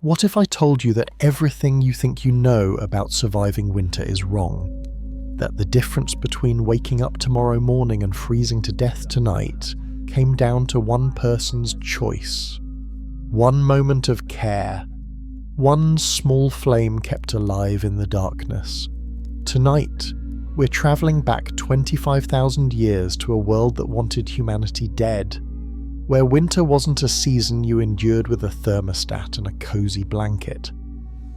What if I told you that everything you think you know about surviving winter is wrong? That the difference between waking up tomorrow morning and freezing to death tonight came down to one person's choice. One moment of care. One small flame kept alive in the darkness. Tonight, we're travelling back 25,000 years to a world that wanted humanity dead, where winter wasn't a season you endured with a thermostat and a cosy blanket.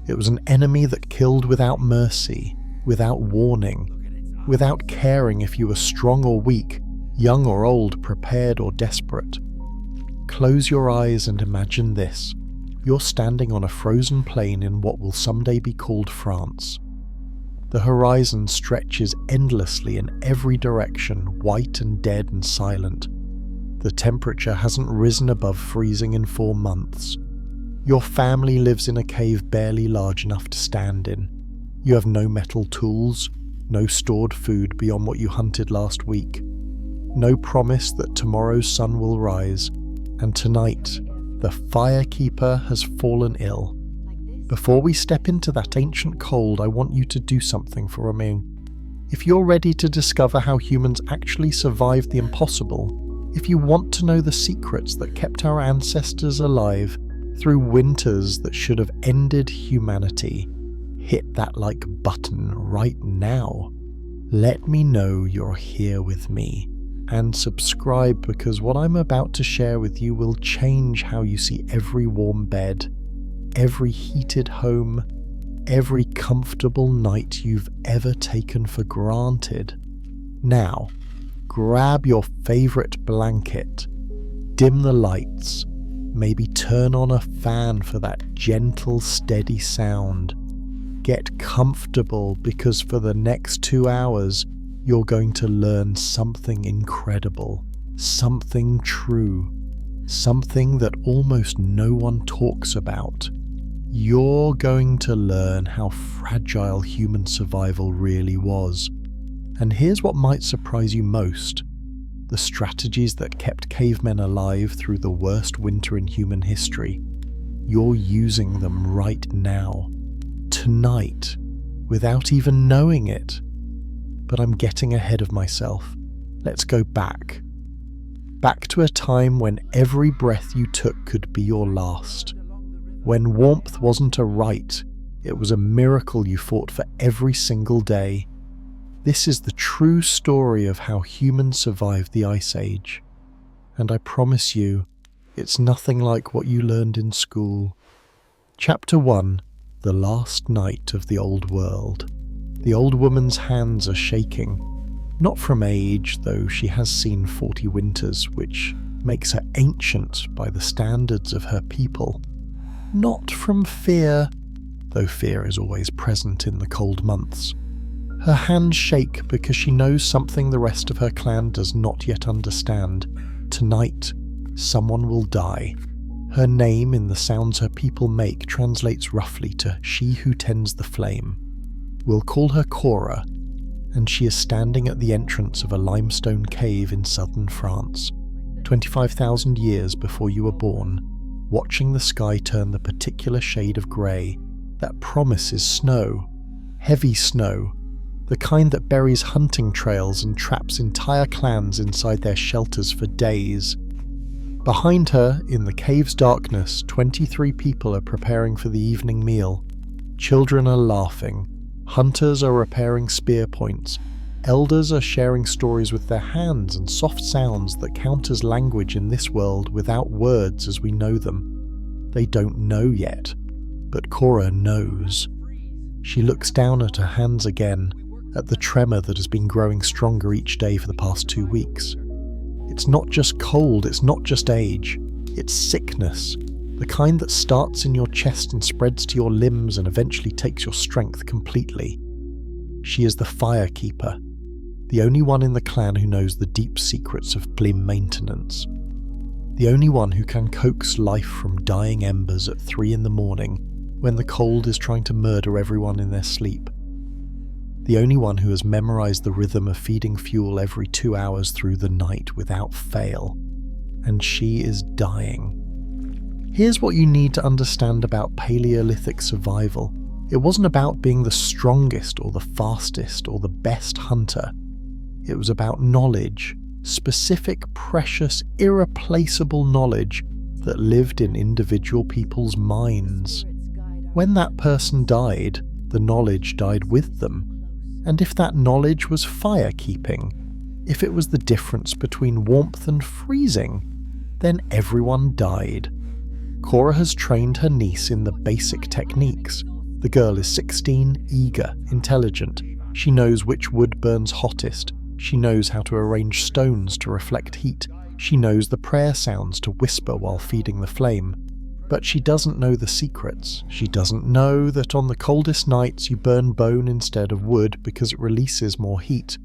It was an enemy that killed without mercy, without warning, without caring if you were strong or weak, young or old, prepared or desperate. Close your eyes and imagine this. You're standing on a frozen plain in what will someday be called France. The horizon stretches endlessly in every direction, white and dead and silent. The temperature hasn't risen above freezing in 4 months. Your family lives in a cave barely large enough to stand in. You have no metal tools, no stored food beyond what you hunted last week, no promise that tomorrow's sun will rise, and tonight, the firekeeper has fallen ill. Before we step into that ancient cold, I want you to do something for me. If you're ready to discover how humans actually survived the impossible, if you want to know the secrets that kept our ancestors alive through winters that should have ended humanity, hit that like button right now. Let me know you're here with me. And subscribe, because what I'm about to share with you will change how you see every warm bed, every heated home, every comfortable night you've ever taken for granted. Now, grab your favorite blanket, dim the lights, maybe turn on a fan for that gentle, steady sound. Get comfortable, because for the next 2 hours, you're going to learn something incredible, something true, something that almost no one talks about. You're going to learn how fragile human survival really was. And here's what might surprise you most. The strategies that kept cavemen alive through the worst winter in human history. You're using them right now, tonight, without even knowing it. But I'm getting ahead of myself. Let's go back. Back to a time when every breath you took could be your last. When warmth wasn't a right, it was a miracle you fought for every single day. This is the true story of how humans survived the Ice Age. And I promise you, it's nothing like what you learned in school. Chapter 1, The Last Night of the Old World. The old woman's hands are shaking, not from age, though she has seen 40 winters, which makes her ancient by the standards of her people. Not from fear, though fear is always present in the cold months. Her hands shake because she knows something the rest of her clan does not yet understand. Tonight, someone will die. Her name, in the sounds her people make, translates roughly to "she who tends the flame." We'll call her Cora, and she is standing at the entrance of a limestone cave in southern France, 25,000 years before you were born, watching the sky turn the particular shade of grey that promises snow, heavy snow, the kind that buries hunting trails and traps entire clans inside their shelters for days. Behind her, in the cave's darkness, 23 people are preparing for the evening meal. Children are laughing. Hunters are repairing spear points. Elders are sharing stories with their hands and soft sounds that count as language in this world without words as we know them. They don't know yet, but Cora knows. She looks down at her hands again, at the tremor that has been growing stronger each day for the past 2 weeks. It's not just cold, it's not just age, it's sickness. The kind that starts in your chest and spreads to your limbs and eventually takes your strength completely. She is the firekeeper, the only one in the clan who knows the deep secrets of flame maintenance. The only one who can coax life from dying embers at 3 in the morning when the cold is trying to murder everyone in their sleep. The only one who has memorized the rhythm of feeding fuel every 2 hours through the night without fail. And she is dying. Here's what you need to understand about Paleolithic survival. It wasn't about being the strongest or the fastest or the best hunter. It was about knowledge, specific, precious, irreplaceable knowledge that lived in individual people's minds. When that person died, the knowledge died with them. And if that knowledge was fire-keeping, if it was the difference between warmth and freezing, then everyone died. Cora has trained her niece in the basic techniques. The girl is 16, eager, intelligent. She knows which wood burns hottest. She knows how to arrange stones to reflect heat. She knows the prayer sounds to whisper while feeding the flame. But she doesn't know the secrets. She doesn't know that on the coldest nights you burn bone instead of wood because it releases more heat.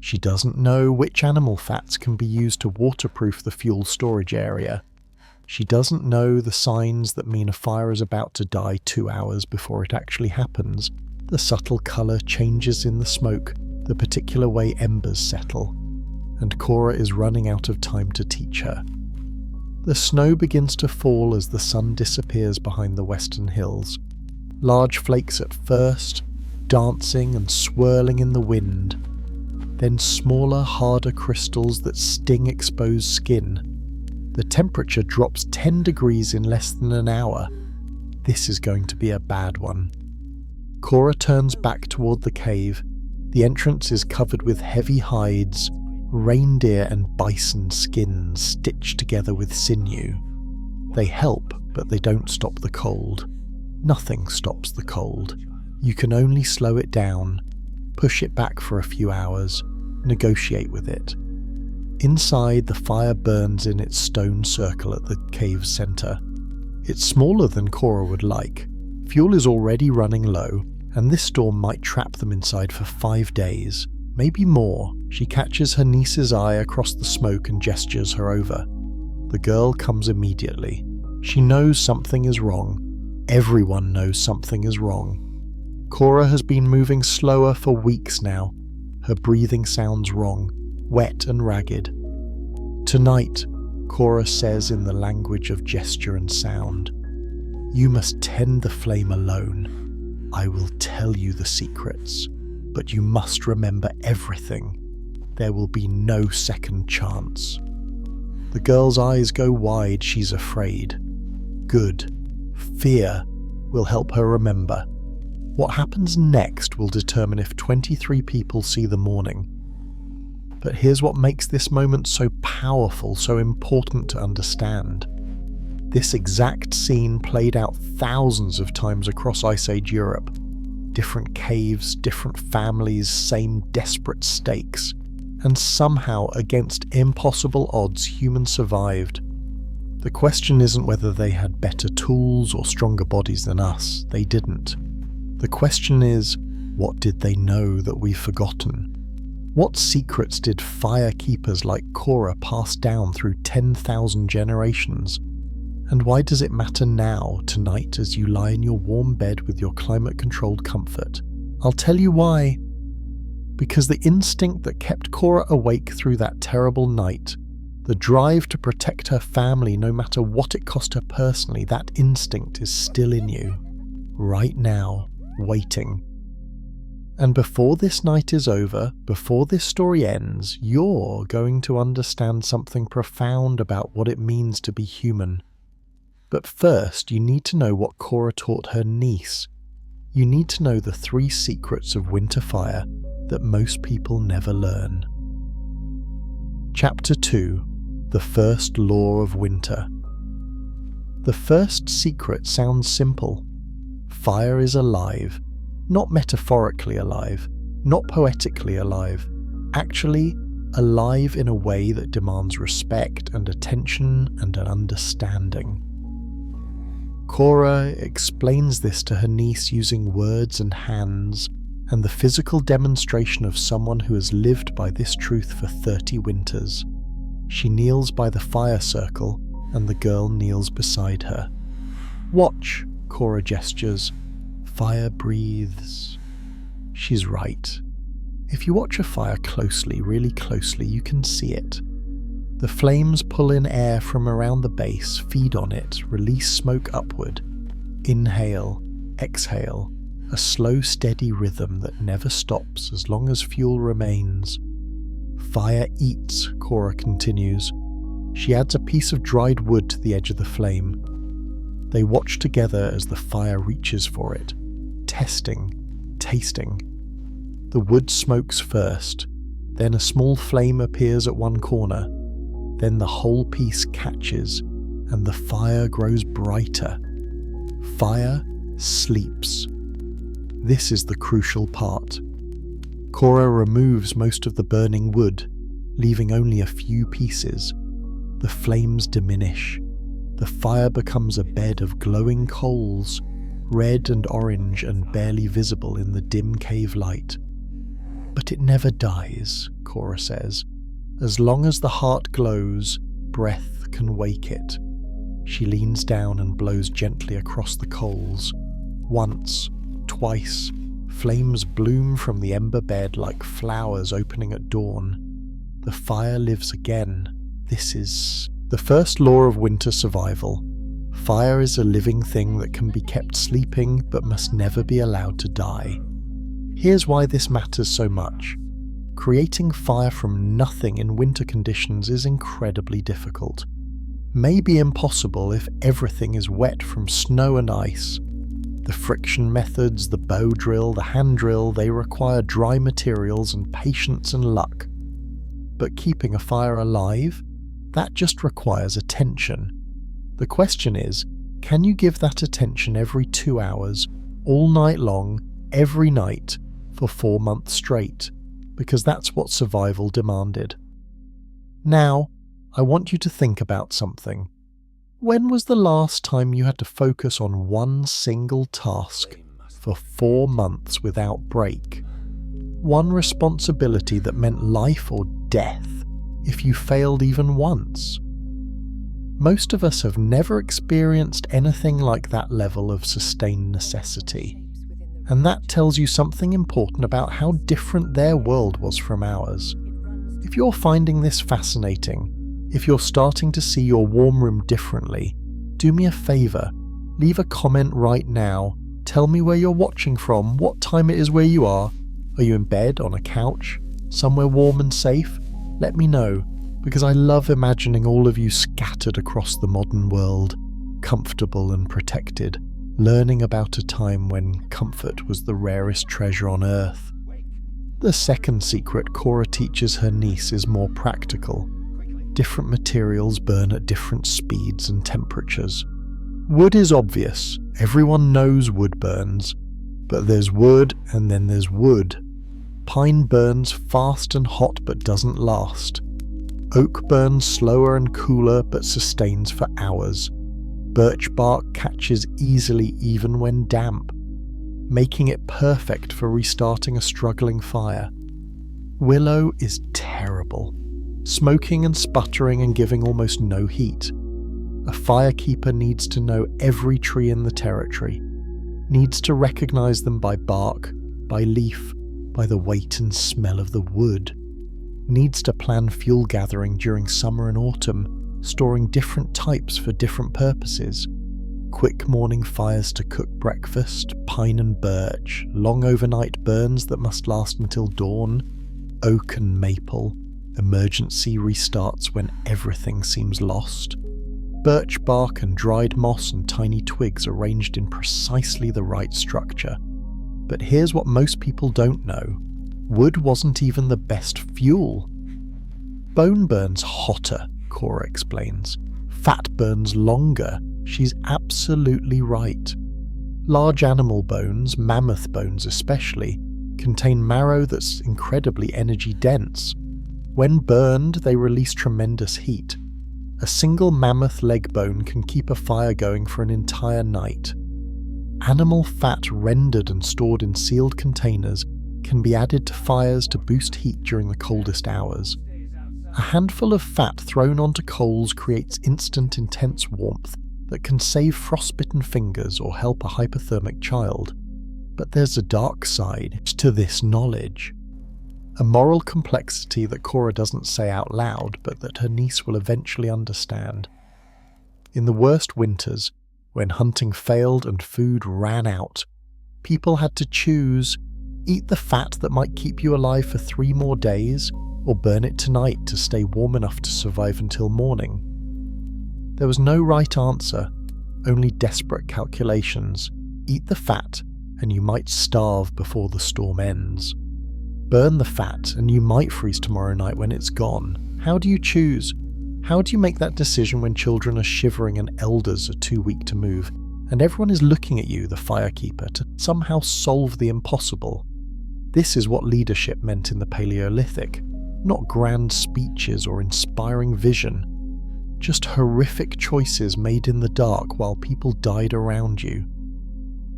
She doesn't know which animal fats can be used to waterproof the fuel storage area. She doesn't know the signs that mean a fire is about to die 2 hours before it actually happens, the subtle colour changes in the smoke, the particular way embers settle, and Cora is running out of time to teach her. The snow begins to fall as the sun disappears behind the western hills. Large flakes at first, dancing and swirling in the wind, then smaller, harder crystals that sting exposed skin. The temperature drops 10 degrees in less than an hour. This is going to be a bad one. Cora turns back toward the cave. The entrance is covered with heavy hides, reindeer and bison skins stitched together with sinew. They help, but they don't stop the cold. Nothing stops the cold. You can only slow it down, push it back for a few hours, negotiate with it. Inside, the fire burns in its stone circle at the cave's centre. It's smaller than Cora would like. Fuel is already running low, and this storm might trap them inside for 5 days, maybe more. She catches her niece's eye across the smoke and gestures her over. The girl comes immediately. She knows something is wrong. Everyone knows something is wrong. Cora has been moving slower for weeks now. Her breathing sounds wrong, wet and ragged. Tonight, Cora says in the language of gesture and sound, "You must tend the flame alone. I will tell you the secrets, but you must remember everything. There will be no second chance." The girl's eyes go wide. She's afraid. Good. Fear will help her remember. What happens next will determine if 23 people see the morning. But here's what makes this moment so powerful, so important to understand. This exact scene played out thousands of times across Ice Age Europe. Different caves, different families, same desperate stakes. And somehow, against impossible odds, humans survived. The question isn't whether they had better tools or stronger bodies than us. They didn't. The question is, what did they know that we've forgotten? What secrets did fire keepers like Cora pass down through 10,000 generations? And why does it matter now, tonight, as you lie in your warm bed with your climate-controlled comfort? I'll tell you why. Because the instinct that kept Cora awake through that terrible night, the drive to protect her family no matter what it cost her personally, that instinct is still in you. Right now, waiting. And before this night is over, before this story ends, you're going to understand something profound about what it means to be human. But first, you need to know what Cora taught her niece. You need to know the 3 secrets of winter fire that most people never learn. Chapter 2: The First Law of Winter. The first secret sounds simple. Fire is alive. Not metaphorically alive, not poetically alive, actually alive in a way that demands respect and attention and an understanding. Cora explains this to her niece using words and hands, and the physical demonstration of someone who has lived by this truth for 30 winters. She kneels by the fire circle, and the girl kneels beside her. "Watch," Cora gestures. Fire breathes. She's right. If you watch a fire closely, really closely, you can see it. The flames pull in air from around the base, feed on it, release smoke upward. Inhale, exhale, a slow, steady rhythm that never stops as long as fuel remains. Fire eats, Cora continues. She adds a piece of dried wood to the edge of the flame. They watch together as the fire reaches for it, testing, tasting. The wood smokes first, then a small flame appears at one corner. Then the whole piece catches, and the fire grows brighter. Fire sleeps. This is the crucial part. Cora removes most of the burning wood, leaving only a few pieces. The flames diminish. The fire becomes a bed of glowing coals, red and orange and barely visible in the dim cave light. But it never dies, Cora says. As long as the heart glows, breath can wake it. She leans down and blows gently across the coals. Once, twice, flames bloom from the ember bed like flowers opening at dawn. The fire lives again. This is the first law of winter survival. Fire is a living thing that can be kept sleeping but must never be allowed to die. Here's why this matters so much. Creating fire from nothing in winter conditions is incredibly difficult. Maybe impossible if everything is wet from snow and ice. The friction methods, the bow drill, the hand drill, they require dry materials and patience and luck. But keeping a fire alive? That just requires attention. The question is, can you give that attention every 2 hours, all night long, every night, for 4 months straight? Because that's what survival demanded. Now, I want you to think about something. When was the last time you had to focus on one single task for 4 months without break? One responsibility that meant life or death if you failed even once. Most of us have never experienced anything like that level of sustained necessity. And that tells you something important about how different their world was from ours. If you're finding this fascinating, if you're starting to see your warm room differently, do me a favour, leave a comment right now. Tell me where you're watching from, what time it is where you are. Are you in bed, on a couch, somewhere warm and safe? Let me know, because I love imagining all of you scattered across the modern world, comfortable and protected, learning about a time when comfort was the rarest treasure on earth. The second secret Cora teaches her niece is more practical. Different materials burn at different speeds and temperatures. Wood is obvious, everyone knows wood burns, but there's wood and then there's wood. Pine burns fast and hot but doesn't last. Oak burns slower and cooler but sustains for hours. Birch bark catches easily even when damp, making it perfect for restarting a struggling fire. Willow is terrible, smoking and sputtering and giving almost no heat. A firekeeper needs to know every tree in the territory, needs to recognize them by bark, by leaf, by the weight and smell of the wood, needs to plan fuel gathering during summer and autumn, storing different types for different purposes. Quick morning fires to cook breakfast, pine and birch, long overnight burns that must last until dawn, oak and maple, emergency restarts when everything seems lost. Birch bark and dried moss and tiny twigs arranged in precisely the right structure. But here's what most people don't know. Wood wasn't even the best fuel. Bone burns hotter, Cora explains. Fat burns longer. She's absolutely right. Large animal bones, mammoth bones especially, contain marrow that's incredibly energy dense. When burned, they release tremendous heat. A single mammoth leg bone can keep a fire going for an entire night. Animal fat rendered and stored in sealed containers can be added to fires to boost heat during the coldest hours. A handful of fat thrown onto coals creates instant intense warmth that can save frostbitten fingers or help a hypothermic child. But there's a dark side to this knowledge. A moral complexity that Cora doesn't say out loud, but that her niece will eventually understand. In the worst winters, when hunting failed and food ran out, people had to choose: eat the fat that might keep you alive for 3 more days, or burn it tonight to stay warm enough to survive until morning. There was no right answer, only desperate calculations. Eat the fat, and you might starve before the storm ends. Burn the fat, and you might freeze tomorrow night when it's gone. How do you choose? How do you make that decision when children are shivering and elders are too weak to move, and everyone is looking at you, the firekeeper, to somehow solve the impossible? This is what leadership meant in the Paleolithic, not grand speeches or inspiring vision, just horrific choices made in the dark while people died around you.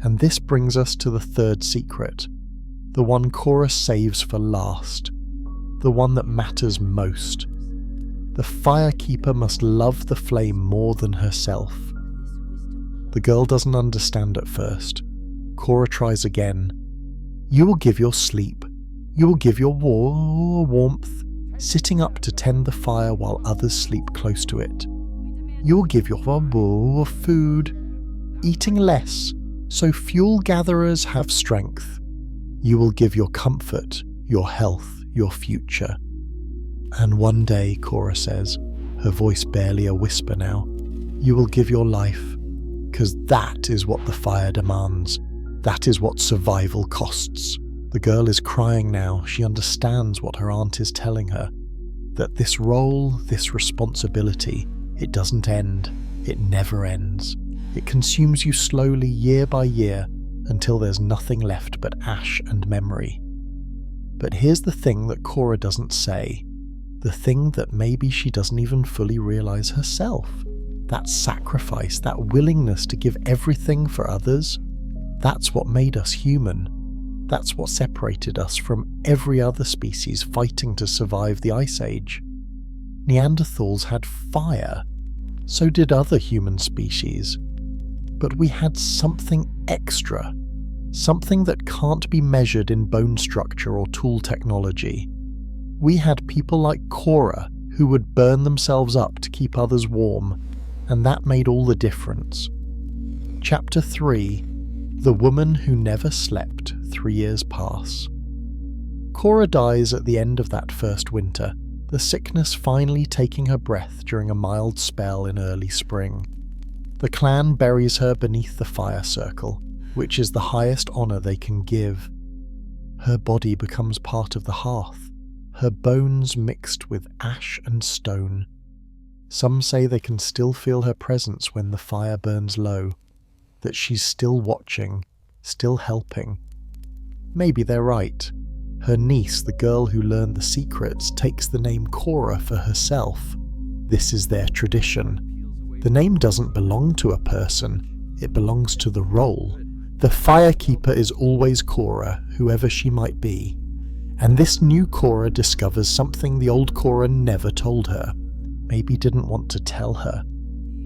And this brings us to the third secret, the one Cora saves for last, the one that matters most. The firekeeper must love the flame more than herself. The girl doesn't understand at first. Cora tries again. You will give your sleep. You will give your warmth, sitting up to tend the fire while others sleep close to it. You will give your food, eating less, so fuel gatherers have strength. You will give your comfort, your health, your future. And one day, Cora says, her voice barely a whisper now, you will give your life, 'cause that is what the fire demands. That is what survival costs. The girl is crying now. She understands what her aunt is telling her, that this role, this responsibility, it doesn't end. It never ends. It consumes you slowly, year by year, until there's nothing left but ash and memory. But here's the thing that Cora doesn't say, the thing that maybe she doesn't even fully realize herself. That sacrifice, that willingness to give everything for others, that's what made us human. That's what separated us from every other species fighting to survive the Ice Age. Neanderthals had fire, so did other human species. But we had something extra, something that can't be measured in bone structure or tool technology. We had people like Cora who would burn themselves up to keep others warm, and that made all the difference. Chapter 3: The Woman Who Never Slept. 3 years pass. Cora dies at the end of that first winter, the sickness finally taking her breath during a mild spell in early spring. The clan buries her beneath the fire circle, which is the highest honour they can give. Her body becomes part of the hearth, her bones mixed with ash and stone. Some say they can still feel her presence when the fire burns low, that she's still watching, still helping. Maybe they're right. Her niece, the girl who learned the secrets, takes the name Cora for herself. This is their tradition. The name doesn't belong to a person, it belongs to the role. The firekeeper is always Cora, whoever she might be. And this new Cora discovers something the old Cora never told her. Maybe didn't want to tell her.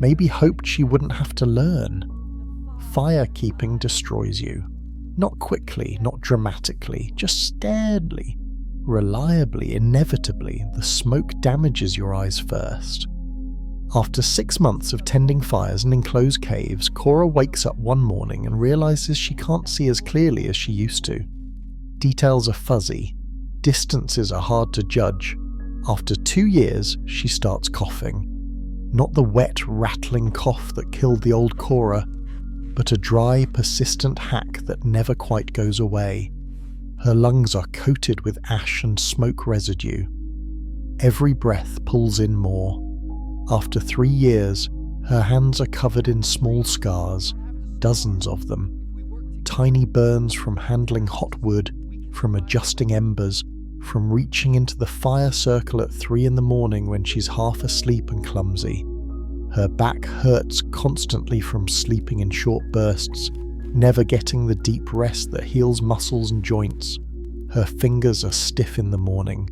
Maybe hoped she wouldn't have to learn. Firekeeping destroys you. Not quickly, not dramatically, just steadily, reliably, inevitably. The smoke damages your eyes first. After 6 months of tending fires in enclosed caves, Cora wakes up one morning and realizes she can't see as clearly as she used to. Details are fuzzy. Distances are hard to judge. After 2 years, she starts coughing. Not the wet, rattling cough that killed the old Cora, but a dry, persistent hack that never quite goes away. Her lungs are coated with ash and smoke residue. Every breath pulls in more. After 3 years, her hands are covered in small scars, dozens of them. Tiny burns from handling hot wood, from adjusting embers, from reaching into the fire circle at 3 in the morning when she's half asleep and clumsy. Her back hurts constantly from sleeping in short bursts, never getting the deep rest that heals muscles and joints. Her fingers are stiff in the morning.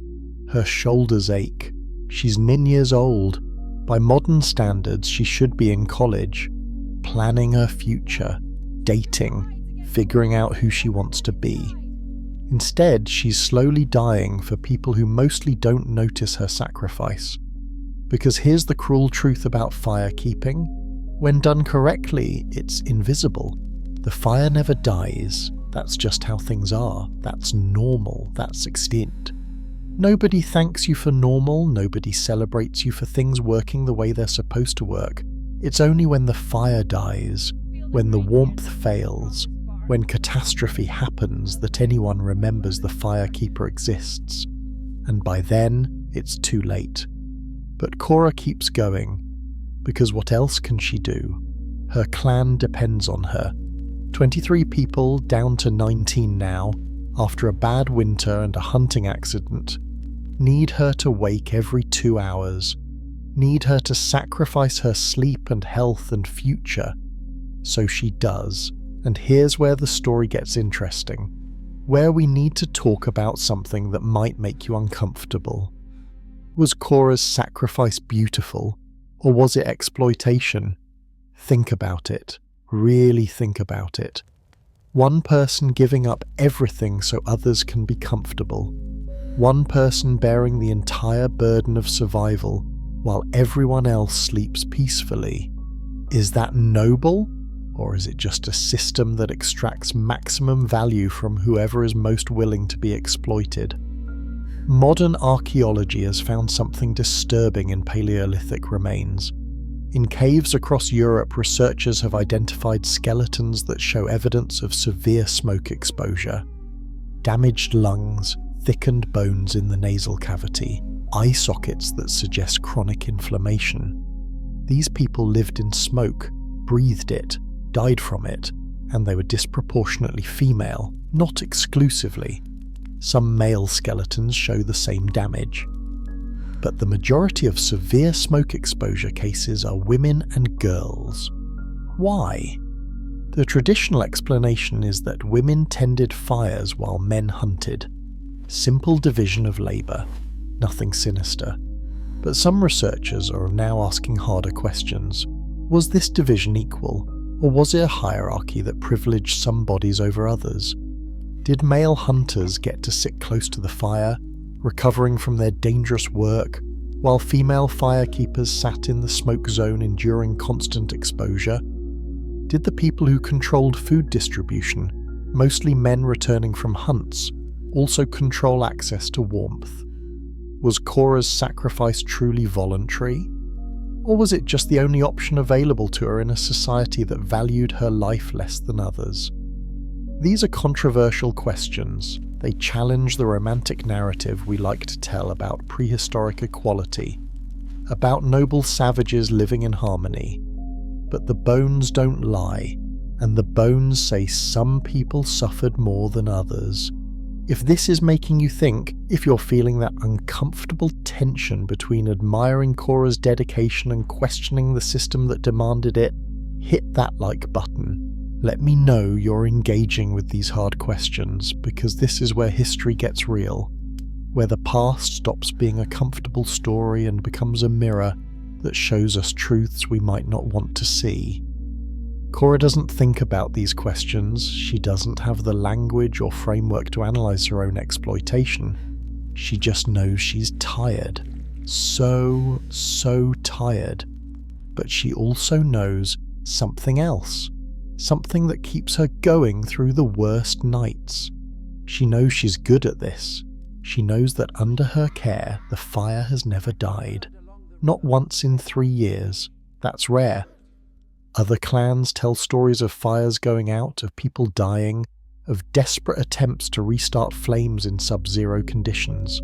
Her shoulders ache. She's 9 years old. By modern standards, she should be in college, planning her future, dating, figuring out who she wants to be. Instead, she's slowly dying for people who mostly don't notice her sacrifice. Because here's the cruel truth about fire keeping. When done correctly, it's invisible. The fire never dies. That's just how things are. That's normal. That's extinct. Nobody thanks you for normal. Nobody celebrates you for things working the way they're supposed to work. It's only when the fire dies, when the warmth fails, when catastrophe happens that anyone remembers the firekeeper exists. And by then, it's too late. But Cora keeps going, because what else can she do? Her clan depends on her. 23 people, down to 19 now, after a bad winter and a hunting accident, need her to wake every 2 hours, need her to sacrifice her sleep and health and future. So she does, and here's where the story gets interesting, where we need to talk about something that might make you uncomfortable. Was Cora's sacrifice beautiful, or was it exploitation? Think about it. Really think about it. One person giving up everything so others can be comfortable. One person bearing the entire burden of survival while everyone else sleeps peacefully. Is that noble? Or is it just a system that extracts maximum value from whoever is most willing to be exploited? Modern archaeology has found something disturbing in Paleolithic remains. In caves across Europe, researchers have identified skeletons that show evidence of severe smoke exposure. Damaged lungs, thickened bones in the nasal cavity, eye sockets that suggest chronic inflammation. These people lived in smoke, breathed it, died from it, and they were disproportionately female, not exclusively. Some male skeletons show the same damage. But the majority of severe smoke exposure cases are women and girls. Why? The traditional explanation is that women tended fires while men hunted. Simple division of labour, nothing sinister. But some researchers are now asking harder questions. Was this division equal, or was it a hierarchy that privileged some bodies over others? Did male hunters get to sit close to the fire, recovering from their dangerous work, while female firekeepers sat in the smoke zone enduring constant exposure? Did the people who controlled food distribution, mostly men returning from hunts, also control access to warmth? Was Cora's sacrifice truly voluntary? Or was it just the only option available to her in a society that valued her life less than others? These are controversial questions. They challenge the romantic narrative we like to tell about prehistoric equality, about noble savages living in harmony. But the bones don't lie, and the bones say some people suffered more than others. If this is making you think, if you're feeling that uncomfortable tension between admiring Cora's dedication and questioning the system that demanded it, hit that like button. Let me know you're engaging with these hard questions, because this is where history gets real, where the past stops being a comfortable story and becomes a mirror that shows us truths we might not want to see. Cora doesn't think about these questions. She doesn't have the language or framework to analyze her own exploitation. She just knows she's tired. So tired. But she also knows something else. Something that keeps her going through the worst nights. She knows she's good at this. She knows that under her care, the fire has never died. Not once in 3 years. That's rare. Other clans tell stories of fires going out, of people dying, of desperate attempts to restart flames in sub-zero conditions.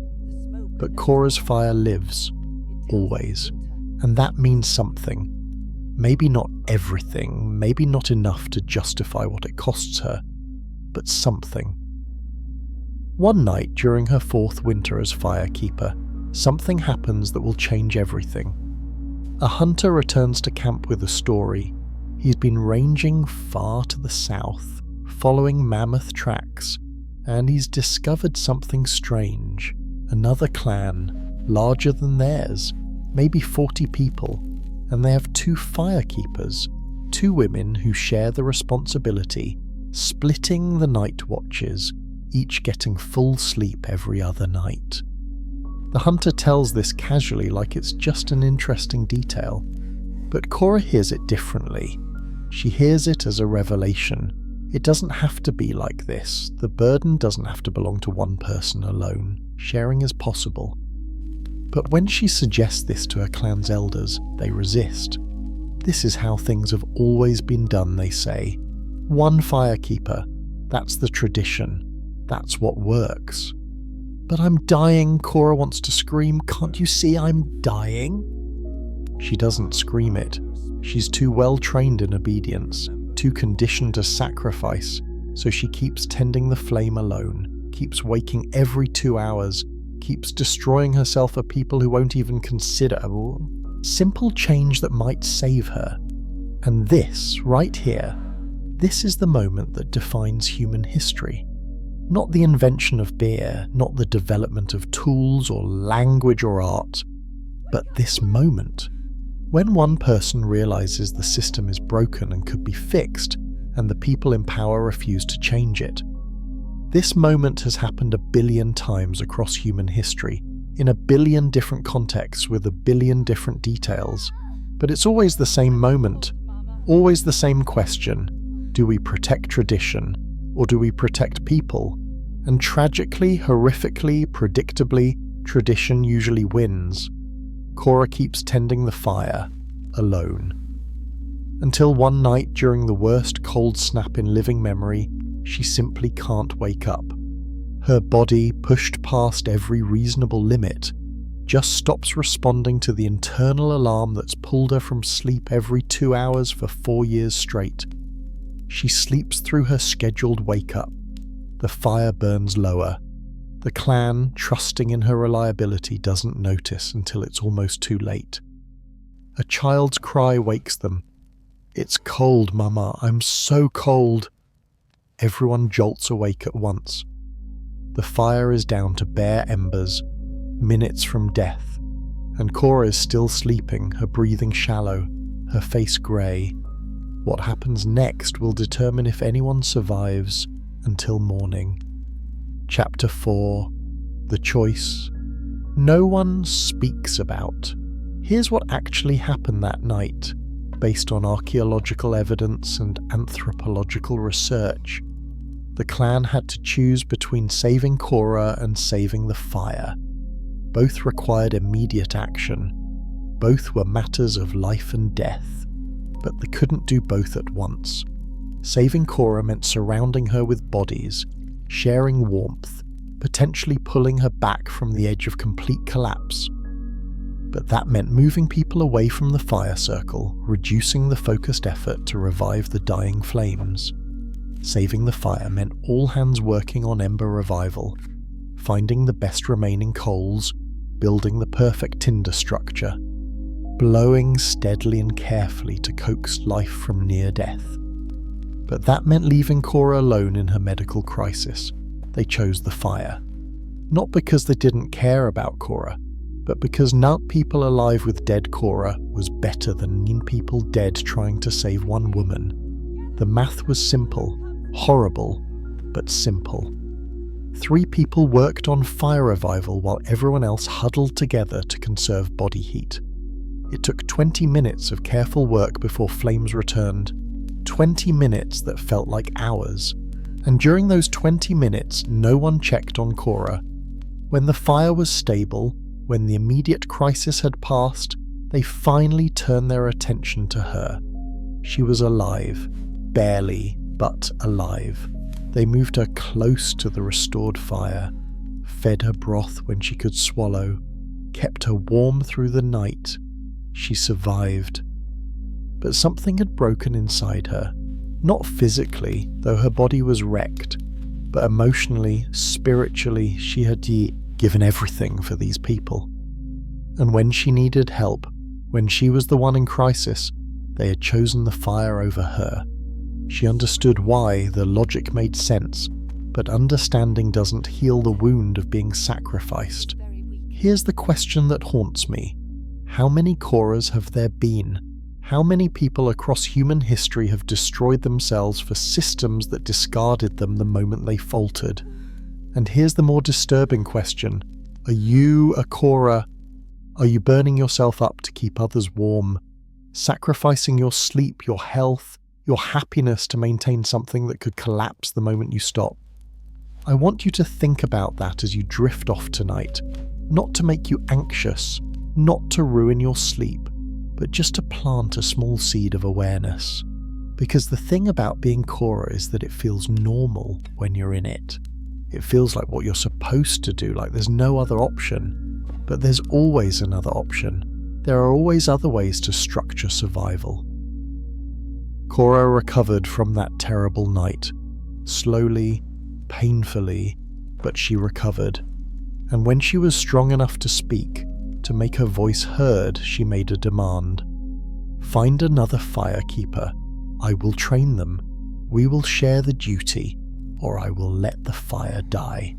But Cora's fire lives. Always. And that means something. Maybe not everything, maybe not enough to justify what it costs her, but something. One night during her 4th winter as firekeeper, something happens that will change everything. A hunter returns to camp with a story. He's been ranging far to the south, following mammoth tracks, and he's discovered something strange. Another clan, larger than theirs, maybe 40 people. And they have 2 firekeepers, 2 women who share the responsibility, splitting the night watches, each getting full sleep every other night. The hunter tells this casually like it's just an interesting detail, but Cora hears it differently. She hears it as a revelation. It doesn't have to be like this. The burden doesn't have to belong to one person alone. Sharing is possible. But when she suggests this to her clan's elders, they resist. This is how things have always been done, they say. One firekeeper. That's the tradition. That's what works. But I'm dying, Cora wants to scream. Can't you see I'm dying? She doesn't scream it. She's too well trained in obedience, too conditioned to sacrifice, so she keeps tending the flame alone, keeps waking every 2 hours, keeps destroying herself for people who won't even consider a simple change that might save her. And this, right here, this is the moment that defines human history. Not the invention of beer, not the development of tools or language or art, but this moment. When one person realizes the system is broken and could be fixed, and the people in power refuse to change it. This moment has happened 1 billion times across human history, in 1 billion different contexts with 1 billion different details. But it's always the same moment, always the same question. Do we protect tradition, or do we protect people? And tragically, horrifically, predictably, tradition usually wins. Cora keeps tending the fire, alone. Until one night during the worst cold snap in living memory, she simply can't wake up. Her body, pushed past every reasonable limit, just stops responding to the internal alarm that's pulled her from sleep every 2 hours for 4 years straight. She sleeps through her scheduled wake-up. The fire burns lower. The clan, trusting in her reliability, doesn't notice until it's almost too late. A child's cry wakes them. "It's cold, Mama, I'm so cold." Everyone jolts awake at once. The fire is down to bare embers, minutes from death, and Cora is still sleeping, her breathing shallow, her face grey. What happens next will determine if anyone survives until morning. Chapter 4. The Choice. No one speaks about. Here's what actually happened that night, based on archaeological evidence and anthropological research. The clan had to choose between saving Cora and saving the fire. Both required immediate action. Both were matters of life and death. But they couldn't do both at once. Saving Cora meant surrounding her with bodies, sharing warmth, potentially pulling her back from the edge of complete collapse. But that meant moving people away from the fire circle, reducing the focused effort to revive the dying flames. Saving the fire meant all hands working on ember revival, finding the best remaining coals, building the perfect tinder structure, blowing steadily and carefully to coax life from near death. But that meant leaving Cora alone in her medical crisis. They chose the fire. Not because they didn't care about Cora, but because not people alive with dead Cora was better than people dead trying to save one woman. The math was simple, horrible, but simple. 3 people worked on fire revival while everyone else huddled together to conserve body heat. It took 20 minutes of careful work before flames returned. 20 minutes that felt like hours. And during those 20 minutes, no one checked on Cora. When the fire was stable, when the immediate crisis had passed, they finally turned their attention to her. She was alive. Barely, but alive. They moved her close to the restored fire, fed her broth when she could swallow, kept her warm through the night. She survived. But something had broken inside her. Not physically, though her body was wrecked, but emotionally, spiritually, she had given everything for these people. And when she needed help, when she was the one in crisis, they had chosen the fire over her. She understood why, the logic made sense, but understanding doesn't heal the wound of being sacrificed. Here's the question that haunts me. How many Coras have there been? How many people across human history have destroyed themselves for systems that discarded them the moment they faltered? And here's the more disturbing question. Are you a Cora? Are you burning yourself up to keep others warm? Sacrificing your sleep, your health, your happiness to maintain something that could collapse the moment you stop? I want you to think about that as you drift off tonight. Not to make you anxious, not to ruin your sleep, but just to plant a small seed of awareness. Because the thing about being Cora is that it feels normal when you're in it. It feels like what you're supposed to do, like there's no other option. But there's always another option. There are always other ways to structure survival. Cora recovered from that terrible night. Slowly, painfully, but she recovered. And when she was strong enough to speak, to make her voice heard, she made a demand. Find another firekeeper. I will train them. We will share the duty, or I will let the fire die.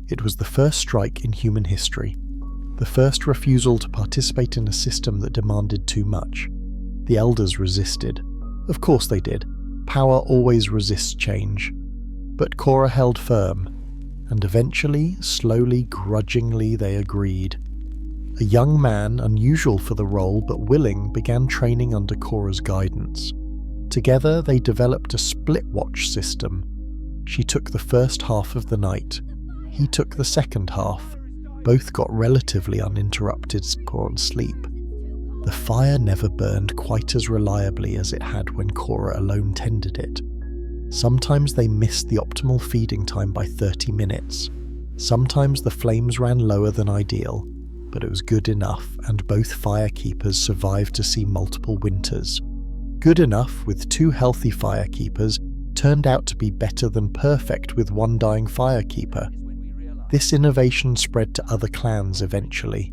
It was the first strike in human history. The first refusal to participate in a system that demanded too much. The elders resisted. Of course they did. Power always resists change. But Cora held firm, and eventually, slowly, grudgingly, they agreed. A young man, unusual for the role but willing, began training under Cora's guidance. Together, they developed a split-watch system. She took the first half of the night. He took the second half. Both got relatively uninterrupted sleep. The fire never burned quite as reliably as it had when Cora alone tended it. Sometimes they missed the optimal feeding time by 30 minutes. Sometimes the flames ran lower than ideal, but it was good enough, and both firekeepers survived to see multiple winters. Good enough with 2 healthy firekeepers turned out to be better than perfect with 1 dying firekeeper. This innovation spread to other clans eventually.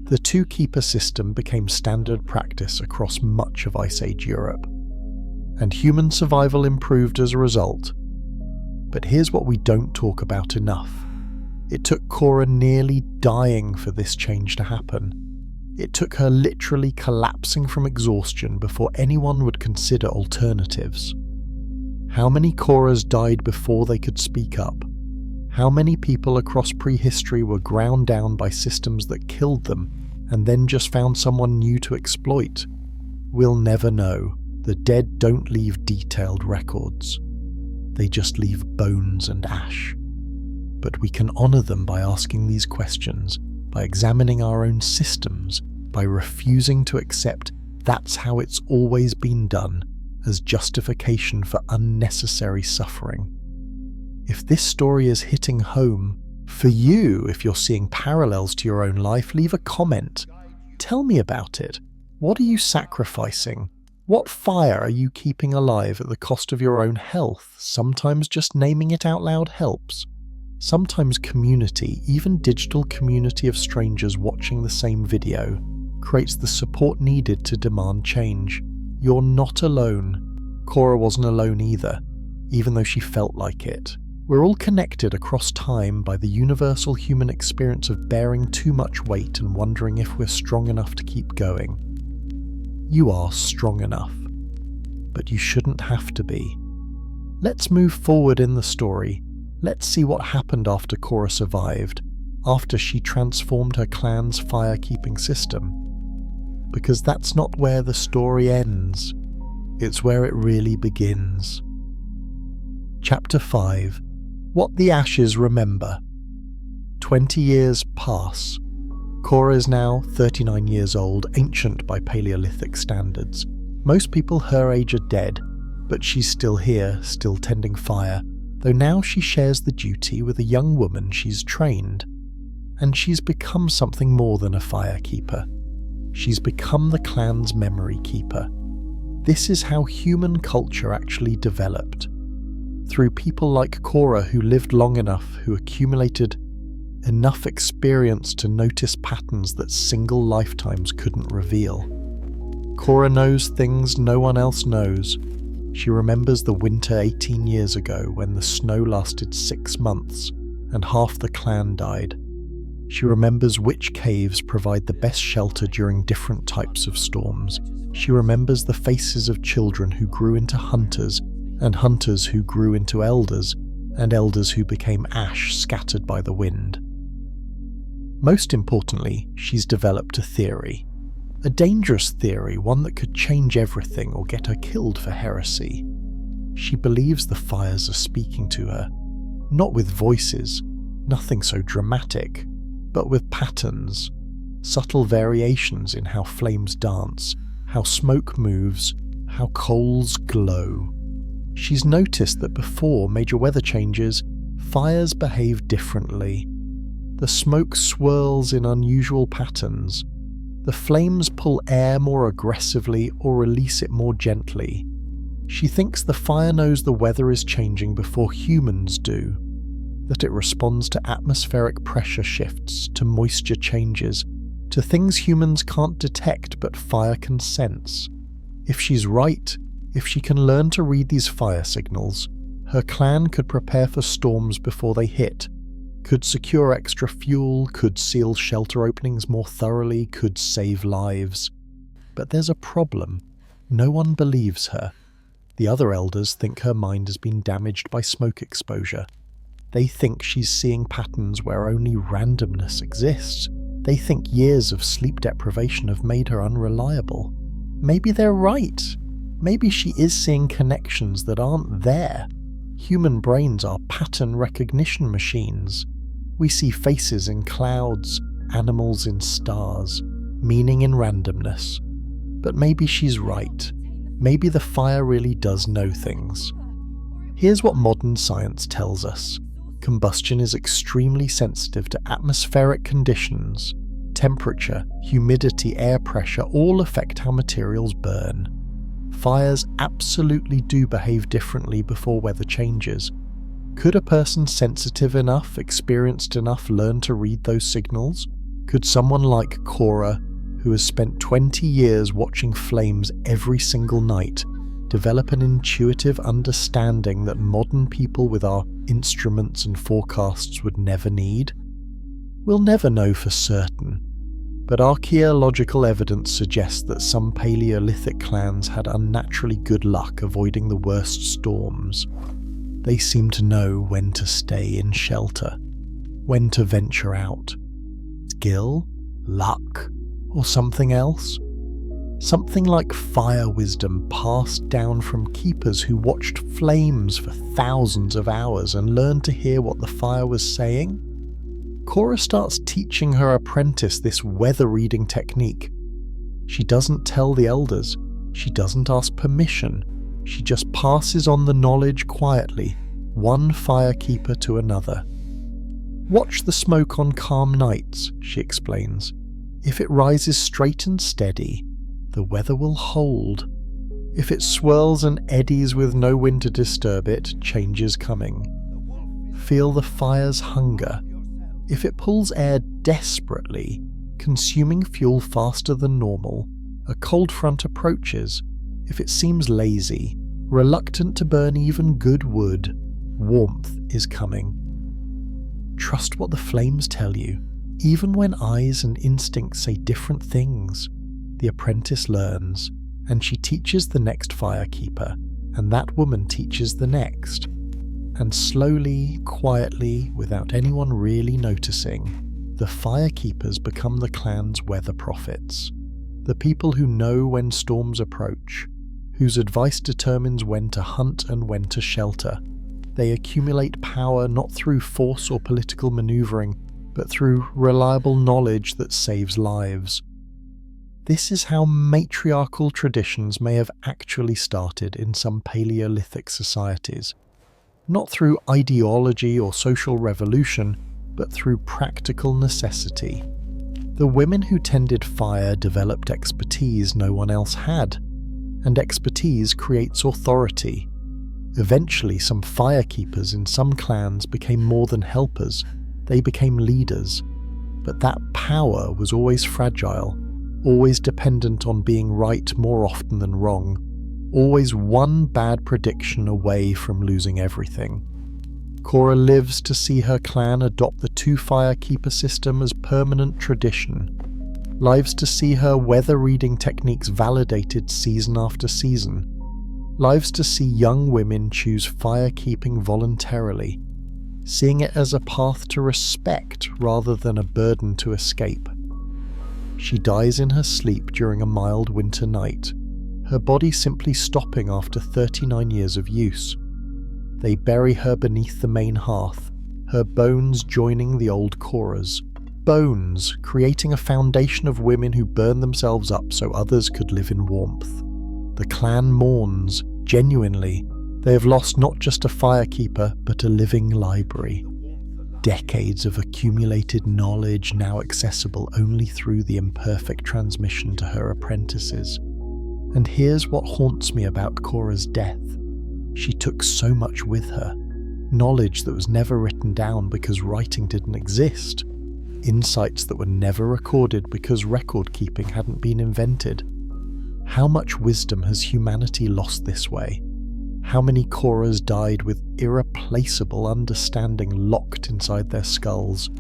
The 2-keeper system became standard practice across much of Ice Age Europe. And human survival improved as a result. But here's what we don't talk about enough. It took Cora nearly dying for this change to happen. It took her literally collapsing from exhaustion before anyone would consider alternatives. How many Coras died before they could speak up? How many people across prehistory were ground down by systems that killed them and then just found someone new to exploit? We'll never know. The dead don't leave detailed records. They just leave bones and ash. But we can honor them by asking these questions, by examining our own systems, by refusing to accept that's how it's always been done as justification for unnecessary suffering. If this story is hitting home, for you, if you're seeing parallels to your own life, leave a comment. Tell me about it. What are you sacrificing? What fire are you keeping alive at the cost of your own health? Sometimes just naming it out loud helps. Sometimes community, even digital community of strangers watching the same video, creates the support needed to demand change. You're not alone. Cora wasn't alone either, even though she felt like it. We're all connected across time by the universal human experience of bearing too much weight and wondering if we're strong enough to keep going. You are strong enough, but you shouldn't have to be. Let's move forward in the story. Let's see what happened after Cora survived, after she transformed her clan's fire-keeping system. Because that's not where the story ends. It's where it really begins. Chapter 5. What the Ashes Remember. 20 years pass. Cora is now 39 years old, ancient by Paleolithic standards. Most people her age are dead, but she's still here, still tending fire, though now she shares the duty with a young woman she's trained. And she's become something more than a firekeeper. She's become the clan's memory keeper. This is how human culture actually developed. Through people like Cora who lived long enough, who accumulated enough experience to notice patterns that single lifetimes couldn't reveal. Cora knows things no one else knows. She remembers the winter 18 years ago when the snow lasted 6 months and half the clan died. She remembers which caves provide the best shelter during different types of storms. She remembers the faces of children who grew into hunters and hunters who grew into elders, and elders who became ash scattered by the wind. Most importantly, she's developed a theory. A dangerous theory, one that could change everything or get her killed for heresy. She believes the fires are speaking to her, not with voices, nothing so dramatic, but with patterns, subtle variations in how flames dance, how smoke moves, how coals glow. She's noticed that before major weather changes, fires behave differently. The smoke swirls in unusual patterns. The flames pull air more aggressively or release it more gently. She thinks the fire knows the weather is changing before humans do, that it responds to atmospheric pressure shifts, to moisture changes, to things humans can't detect but fire can sense. If she's right, if she can learn to read these fire signals, her clan could prepare for storms before they hit, could secure extra fuel, could seal shelter openings more thoroughly, could save lives. But there's a problem. No one believes her. The other elders think her mind has been damaged by smoke exposure. They think she's seeing patterns where only randomness exists. They think years of sleep deprivation have made her unreliable. Maybe they're right. Maybe she is seeing connections that aren't there. Human brains are pattern recognition machines. We see faces in clouds, animals in stars, meaning in randomness. But maybe she's right. Maybe the fire really does know things. Here's what modern science tells us. Combustion is extremely sensitive to atmospheric conditions. Temperature, humidity, air pressure all affect how materials burn. Fires absolutely do behave differently before weather changes. Could a person sensitive enough, experienced enough, learn to read those signals? Could someone like Cora, who has spent 20 years watching flames every single night, develop an intuitive understanding that modern people with our instruments and forecasts would never need? We'll never know for certain, but archaeological evidence suggests that some Paleolithic clans had unnaturally good luck avoiding the worst storms. They seem to know when to stay in shelter, when to venture out. Skill? Luck? Or something else? Something like fire wisdom passed down from keepers who watched flames for thousands of hours and learned to hear what the fire was saying? Cora starts teaching her apprentice this weather reading technique. She doesn't tell the elders. She doesn't ask permission. She just passes on the knowledge quietly, one firekeeper to another. Watch the smoke on calm nights, she explains. If it rises straight and steady, the weather will hold. If it swirls and eddies with no wind to disturb it, change is coming. Feel the fire's hunger. If it pulls air desperately, consuming fuel faster than normal, a cold front approaches. If it seems lazy, reluctant to burn even good wood, warmth is coming. Trust what the flames tell you. Even when eyes and instincts say different things, the apprentice learns, and she teaches the next firekeeper, and that woman teaches the next. And slowly, quietly, without anyone really noticing, the firekeepers become the clan's weather prophets. The people who know when storms approach, whose advice determines when to hunt and when to shelter. They accumulate power not through force or political maneuvering, but through reliable knowledge that saves lives. This is how matriarchal traditions may have actually started in some Paleolithic societies. Not through ideology or social revolution, but through practical necessity. The women who tended fire developed expertise no one else had, and expertise creates authority. Eventually, some firekeepers in some clans became more than helpers. They became leaders. But that power was always fragile, always dependent on being right more often than wrong, always one bad prediction away from losing everything. Cora lives to see her clan adopt the two firekeeper system as permanent tradition, lives to see her weather reading techniques validated season after season, lives to see young women choose firekeeping voluntarily, seeing it as a path to respect rather than a burden to escape. She dies in her sleep during a mild winter night, her body simply stopping after 39 years of use. They bury her beneath the main hearth, her bones joining the old Cora's. Bones, creating a foundation of women who burn themselves up so others could live in warmth. The clan mourns, genuinely. They have lost not just a firekeeper, but a living library. Decades of accumulated knowledge now accessible only through the imperfect transmission to her apprentices. And here's what haunts me about Cora's death. She took so much with her. Knowledge that was never written down because writing didn't exist. Insights that were never recorded because record-keeping hadn't been invented. How much wisdom has humanity lost this way? How many Coras died with irreplaceable understanding locked inside their skulls?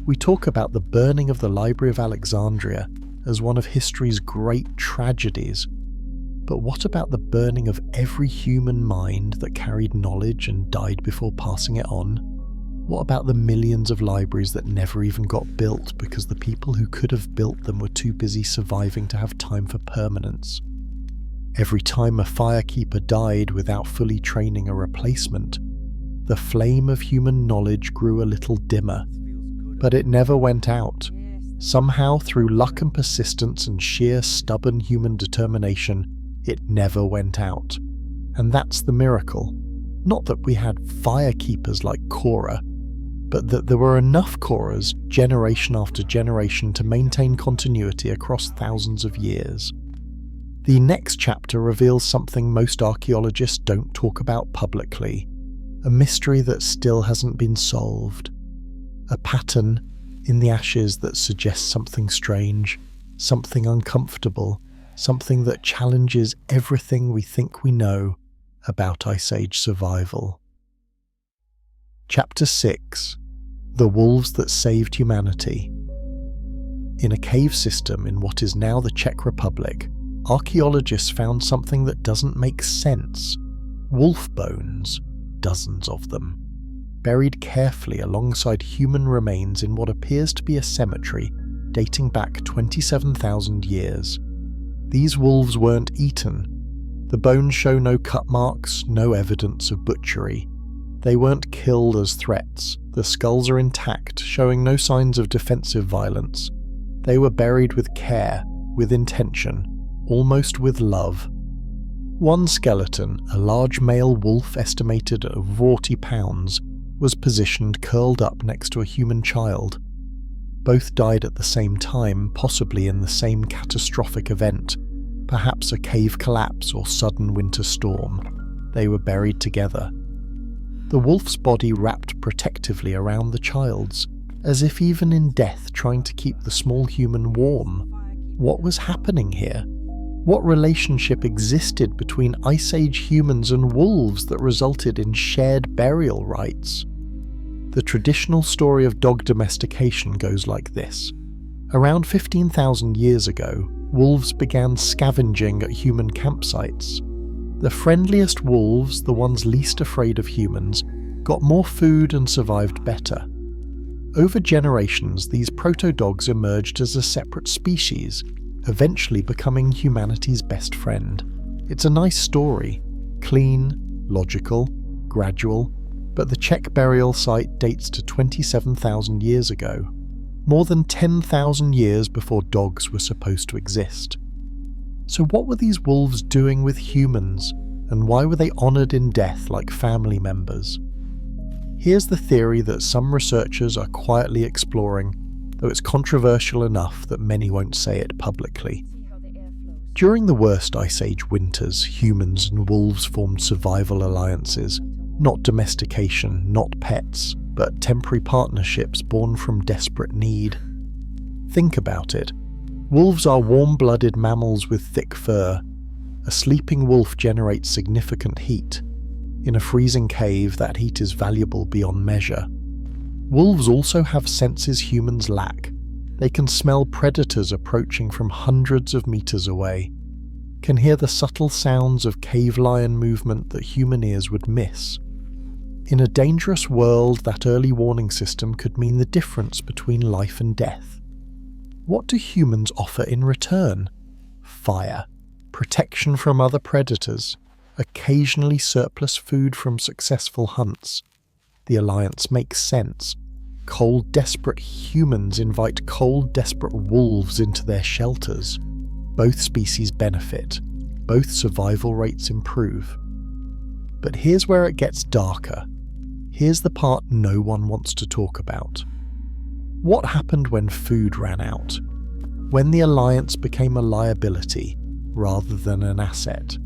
We talk about the burning of the Library of Alexandria as one of history's great tragedies. But what about the burning of every human mind that carried knowledge and died before passing it on? What about the millions of libraries that never even got built because the people who could have built them were too busy surviving to have time for permanence? Every time a firekeeper died without fully training a replacement, the flame of human knowledge grew a little dimmer. But it never went out. Somehow, through luck and persistence and sheer stubborn human determination, it never went out. And that's the miracle. Not that we had firekeepers like Cora, but that there were enough Coras, generation after generation, to maintain continuity across thousands of years. The next chapter reveals something most archaeologists don't talk about publicly, a mystery that still hasn't been solved. A pattern in the ashes that suggests something strange, something uncomfortable, something that challenges everything we think we know about Ice Age survival. Chapter 6. The Wolves That Saved Humanity. In a cave system in what is now the Czech Republic, archaeologists found something that doesn't make sense. Wolf bones, dozens of them, buried carefully alongside human remains in what appears to be a cemetery dating back 27,000 years. These wolves weren't eaten. The bones show no cut marks, no evidence of butchery. They weren't killed as threats. The skulls are intact, showing no signs of defensive violence. They were buried with care, with intention, almost with love. One skeleton, a large male wolf estimated at 40 pounds, was positioned curled up next to a human child. Both died at the same time, possibly in the same catastrophic event, perhaps a cave collapse or sudden winter storm. They were buried together. The wolf's body wrapped protectively around the child's, as if even in death trying to keep the small human warm. What was happening here? What relationship existed between Ice Age humans and wolves that resulted in shared burial rites? The traditional story of dog domestication goes like this. Around 15,000 years ago, wolves began scavenging at human campsites. The friendliest wolves, the ones least afraid of humans, got more food and survived better. Over generations, these proto-dogs emerged as a separate species, eventually becoming humanity's best friend. It's a nice story, clean, logical, gradual, but the Czech burial site dates to 27,000 years ago, more than 10,000 years before dogs were supposed to exist. So what were these wolves doing with humans, and why were they honoured in death like family members? Here's the theory that some researchers are quietly exploring, though it's controversial enough that many won't say it publicly. During the worst Ice Age winters, humans and wolves formed survival alliances, not domestication, not pets, but temporary partnerships born from desperate need. Think about it. Wolves are warm-blooded mammals with thick fur. A sleeping wolf generates significant heat. In a freezing cave, that heat is valuable beyond measure. Wolves also have senses humans lack. They can smell predators approaching from hundreds of meters away, can hear the subtle sounds of cave lion movement that human ears would miss. In a dangerous world, that early warning system could mean the difference between life and death. What do humans offer in return? Fire, protection from other predators, occasionally surplus food from successful hunts. The alliance makes sense. Cold, desperate humans invite cold, desperate wolves into their shelters. Both species benefit. Both survival rates improve. But here's where it gets darker. Here's the part no one wants to talk about. What happened when food ran out? When the alliance became a liability rather than an asset?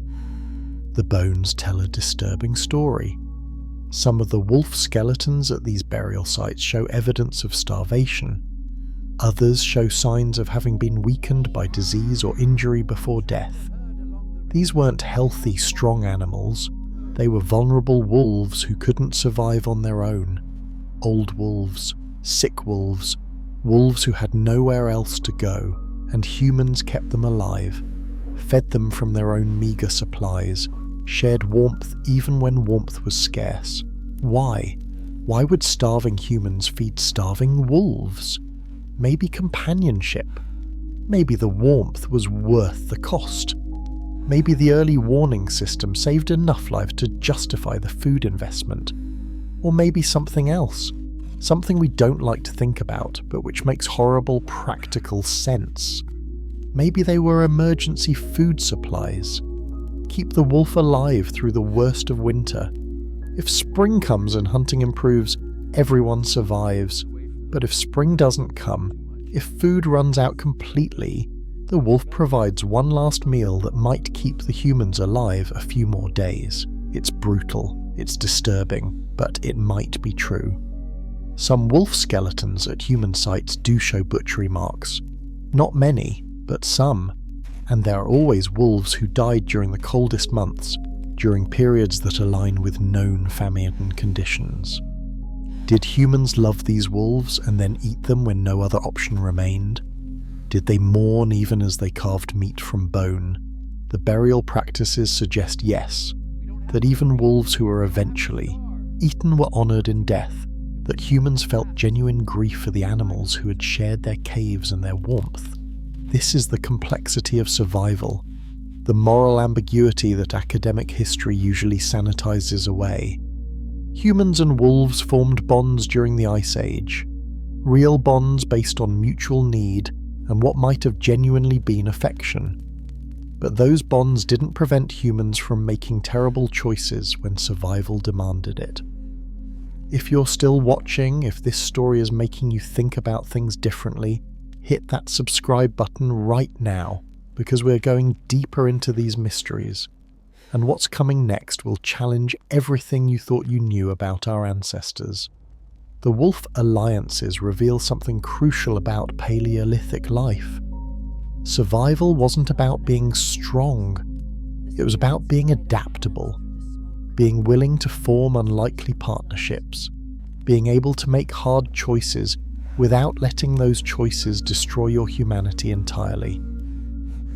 The bones tell a disturbing story. Some of the wolf skeletons at these burial sites show evidence of starvation. Others show signs of having been weakened by disease or injury before death. These weren't healthy, strong animals. They were vulnerable wolves who couldn't survive on their own. Old wolves, sick wolves, wolves who had nowhere else to go, and humans kept them alive, fed them from their own meagre supplies, shared warmth even when warmth was scarce. Why? Why would starving humans feed starving wolves? Maybe companionship. Maybe the warmth was worth the cost. Maybe the early warning system saved enough lives to justify the food investment. Or maybe something else. Something we don't like to think about, but which makes horrible practical sense. Maybe they were emergency food supplies. Keep the wolf alive through the worst of winter. If spring comes and hunting improves, everyone survives. But if spring doesn't come, if food runs out completely, the wolf provides one last meal that might keep the humans alive a few more days. It's brutal, it's disturbing, but it might be true. Some wolf skeletons at human sites do show butchery marks. Not many, but some. And there are always wolves who died during the coldest months, during periods that align with known famine conditions. Did humans love these wolves and then eat them when no other option remained? Did they mourn even as they carved meat from bone? The burial practices suggest yes, that even wolves who were eventually eaten were honoured in death, that humans felt genuine grief for the animals who had shared their caves and their warmth. This is the complexity of survival, the moral ambiguity that academic history usually sanitizes away. Humans and wolves formed bonds during the Ice Age, real bonds based on mutual need and what might have genuinely been affection. But those bonds didn't prevent humans from making terrible choices when survival demanded it. If you're still watching, if this story is making you think about things differently, hit that subscribe button right now, because we're going deeper into these mysteries. And what's coming next will challenge everything you thought you knew about our ancestors. The wolf alliances reveal something crucial about Paleolithic life. Survival wasn't about being strong. It was about being adaptable, being willing to form unlikely partnerships, being able to make hard choices without letting those choices destroy your humanity entirely.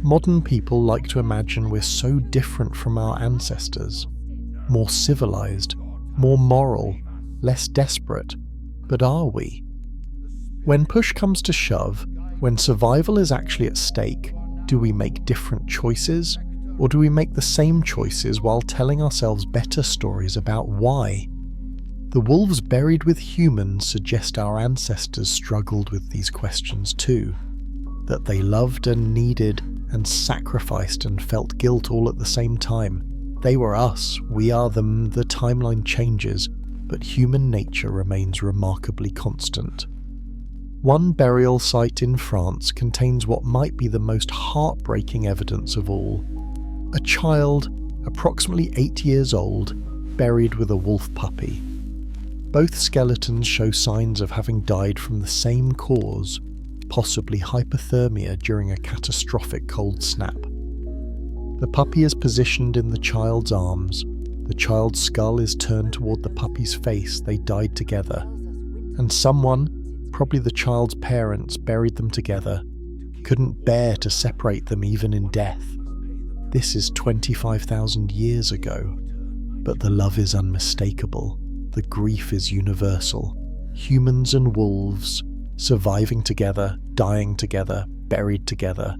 Modern people like to imagine we're so different from our ancestors, more civilized, more moral, less desperate. But are we? When push comes to shove, when survival is actually at stake, do we make different choices? Or do we make the same choices while telling ourselves better stories about why? The wolves buried with humans suggest our ancestors struggled with these questions too. That they loved and needed and sacrificed and felt guilt all at the same time. They were us, we are them, the timeline changes, but human nature remains remarkably constant. One burial site in France contains what might be the most heartbreaking evidence of all. A child, approximately 8 years old, buried with a wolf puppy. Both skeletons show signs of having died from the same cause, possibly hypothermia during a catastrophic cold snap. The puppy is positioned in the child's arms. The child's skull is turned toward the puppy's face. They died together. And someone, probably the child's parents, buried them together, couldn't bear to separate them even in death. This is 25,000 years ago, but the love is unmistakable. the grief is universal. Humans and wolves, surviving together, dying together, buried together.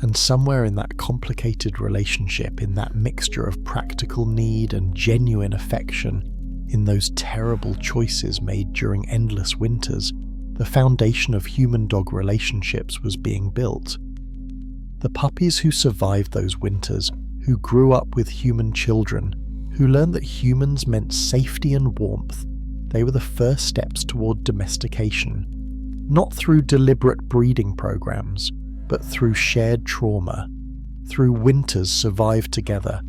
And somewhere in that complicated relationship, in that mixture of practical need and genuine affection, in those terrible choices made during endless winters, the foundation of human-dog relationships was being built. The puppies who survived those winters, who grew up with human children, who learned that humans meant safety and warmth, they were the first steps toward domestication, not through deliberate breeding programs, but through shared trauma, through winters survived together,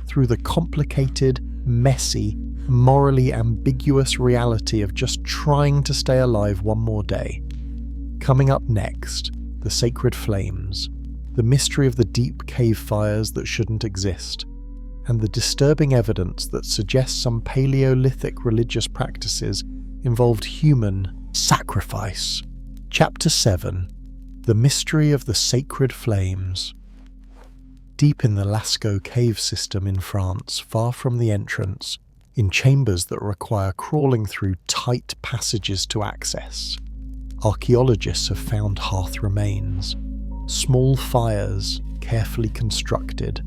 through the complicated, messy, morally ambiguous reality of just trying to stay alive one more day. Coming up next, the sacred flames, the mystery of the deep cave fires that shouldn't exist, and the disturbing evidence that suggests some Paleolithic religious practices involved human sacrifice. Chapter 7. The Mystery of the Sacred Flames. Deep in the Lascaux cave system in France, far from the entrance, in chambers that require crawling through tight passages to access, archaeologists have found hearth remains, small fires carefully constructed,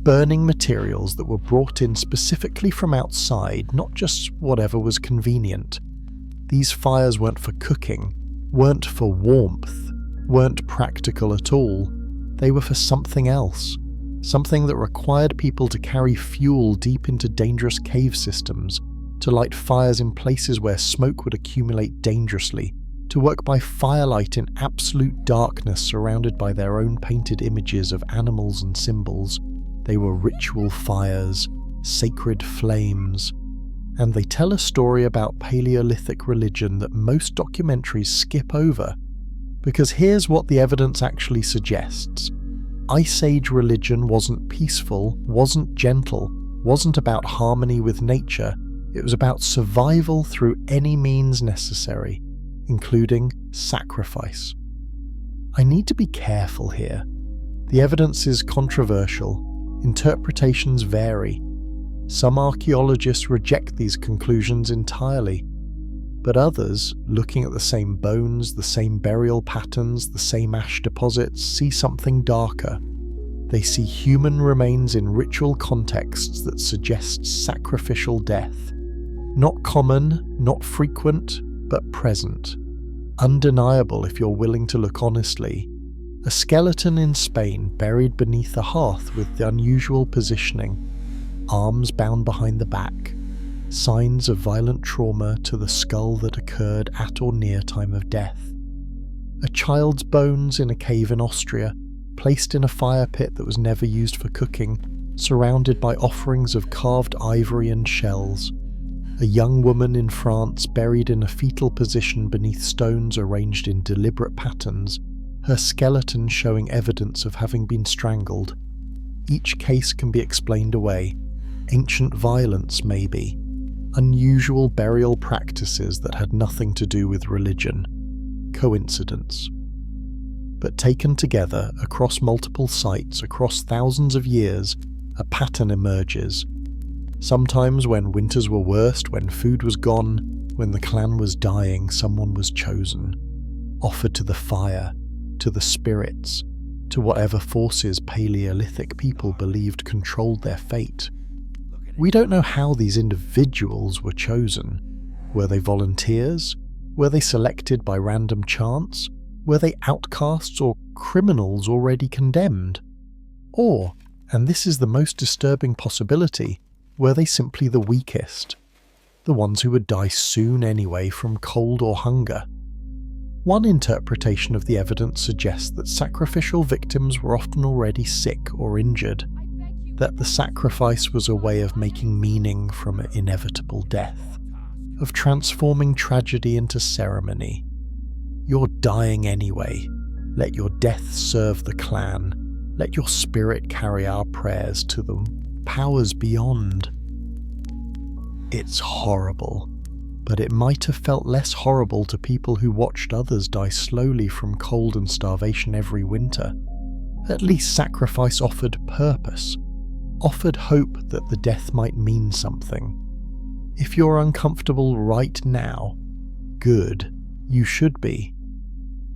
burning materials that were brought in specifically from outside, not just whatever was convenient. These fires weren't for cooking, weren't for warmth, weren't practical at all. They were for something else. Something that required people to carry fuel deep into dangerous cave systems, to light fires in places where smoke would accumulate dangerously, to work by firelight in absolute darkness surrounded by their own painted images of animals and symbols. They were ritual fires, sacred flames, and they tell a story about Paleolithic religion that most documentaries skip over. Because here's what the evidence actually suggests. Ice Age religion wasn't peaceful, wasn't gentle, wasn't about harmony with nature. It was about survival through any means necessary, including sacrifice. I need to be careful here. The evidence is controversial. Interpretations vary. Some archaeologists reject these conclusions entirely, but others, looking at the same bones, the same burial patterns, the same ash deposits, see something darker. They see human remains in ritual contexts that suggest sacrificial death. Not common, not frequent, but present. Undeniable if you're willing to look honestly. A skeleton in Spain buried beneath a hearth with the unusual positioning, arms bound behind the back, signs of violent trauma to the skull that occurred at or near time of death. A child's bones in a cave in Austria, placed in a fire pit that was never used for cooking, surrounded by offerings of carved ivory and shells. A young woman in France buried in a fetal position beneath stones arranged in deliberate patterns, her skeleton showing evidence of having been strangled. Each case can be explained away. Ancient violence, maybe. Unusual burial practices that had nothing to do with religion. Coincidence. But taken together, across multiple sites, across thousands of years, a pattern emerges. Sometimes when winters were worst, when food was gone, when the clan was dying, someone was chosen. Offered to the fire, to the spirits, to whatever forces Paleolithic people believed controlled their fate. We don't know how these individuals were chosen. Were they volunteers? Were they selected by random chance? Were they outcasts or criminals already condemned? Or, and this is the most disturbing possibility, were they simply the weakest? The ones who would die soon anyway from cold or hunger? One interpretation of the evidence suggests that sacrificial victims were often already sick or injured, that the sacrifice was a way of making meaning from an inevitable death, of transforming tragedy into ceremony. You're dying anyway. Let your death serve the clan. Let your spirit carry our prayers to the powers beyond. It's horrible, but it might have felt less horrible to people who watched others die slowly from cold and starvation every winter. At least sacrifice offered purpose, offered hope that the death might mean something. If you're uncomfortable right now, good, you should be.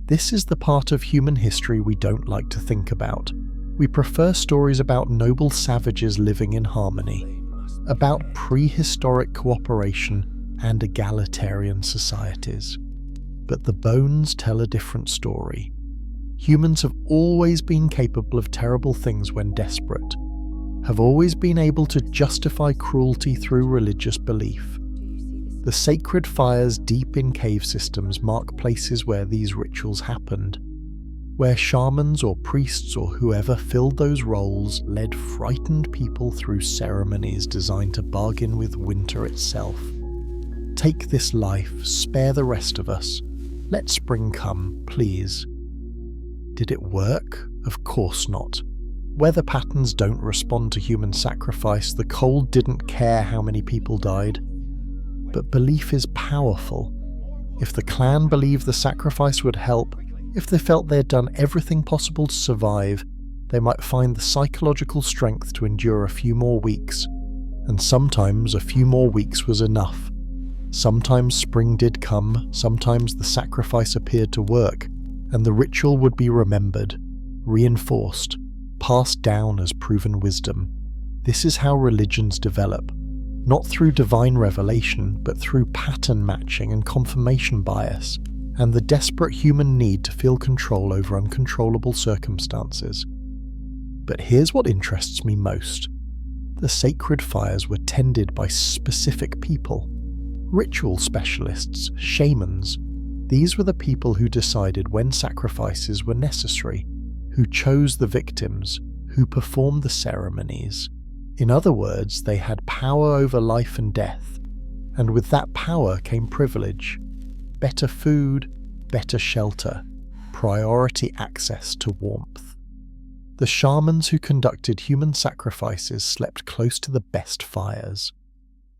This is the part of human history we don't like to think about. We prefer stories about noble savages living in harmony, about prehistoric cooperation and egalitarian societies. But the bones tell a different story. Humans have always been capable of terrible things when desperate, have always been able to justify cruelty through religious belief. The sacred fires deep in cave systems mark places where these rituals happened, where shamans or priests or whoever filled those roles led frightened people through ceremonies designed to bargain with winter itself. Take this life, spare the rest of us. Let spring come, please. Did it work? Of course not. Weather patterns don't respond to human sacrifice. The cold didn't care how many people died. But belief is powerful. If the clan believed the sacrifice would help, if they felt they had done everything possible to survive, they might find the psychological strength to endure a few more weeks. And sometimes a few more weeks was enough. Sometimes spring did come, sometimes the sacrifice appeared to work, and the ritual would be remembered, reinforced, passed down as proven wisdom. This is how religions develop, not through divine revelation, but through pattern matching and confirmation bias, and the desperate human need to feel control over uncontrollable circumstances. But here's what interests me most. The sacred fires were tended by specific people. Ritual specialists, shamans. These were the people who decided when sacrifices were necessary, who chose the victims, who performed the ceremonies. In other words, they had power over life and death, and with that power came privilege, better food, better shelter, priority access to warmth. The shamans who conducted human sacrifices slept close to the best fires,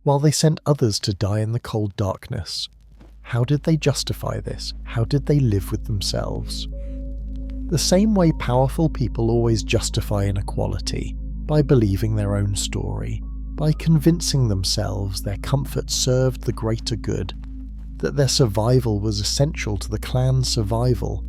while they sent others to die in the cold darkness. How did they justify this? How did they live with themselves? The same way powerful people always justify inequality, by believing their own story, by convincing themselves their comfort served the greater good, that their survival was essential to the clan's survival.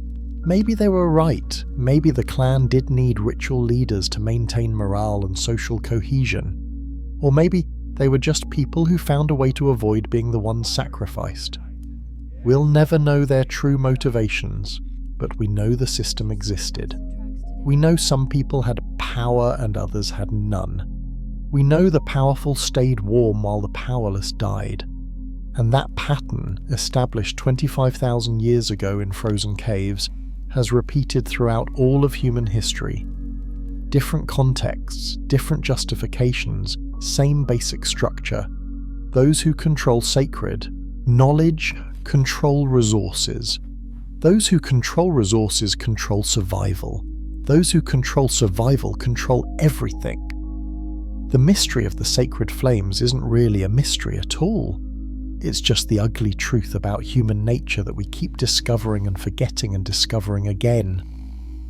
Maybe they were right. Maybe the clan did need ritual leaders to maintain morale and social cohesion. Or maybe they were just people who found a way to avoid being the ones sacrificed. We'll never know their true motivations, but we know the system existed. We know some people had power and others had none. We know the powerful stayed warm while the powerless died. And that pattern, established 25,000 years ago in frozen caves, has repeated throughout all of human history. Different contexts, different justifications, same basic structure. Those who control sacred knowledge control resources. Those who control resources control survival. Those who control survival control everything. The mystery of the sacred flames isn't really a mystery at all. It's just the ugly truth about human nature that we keep discovering and forgetting and discovering again.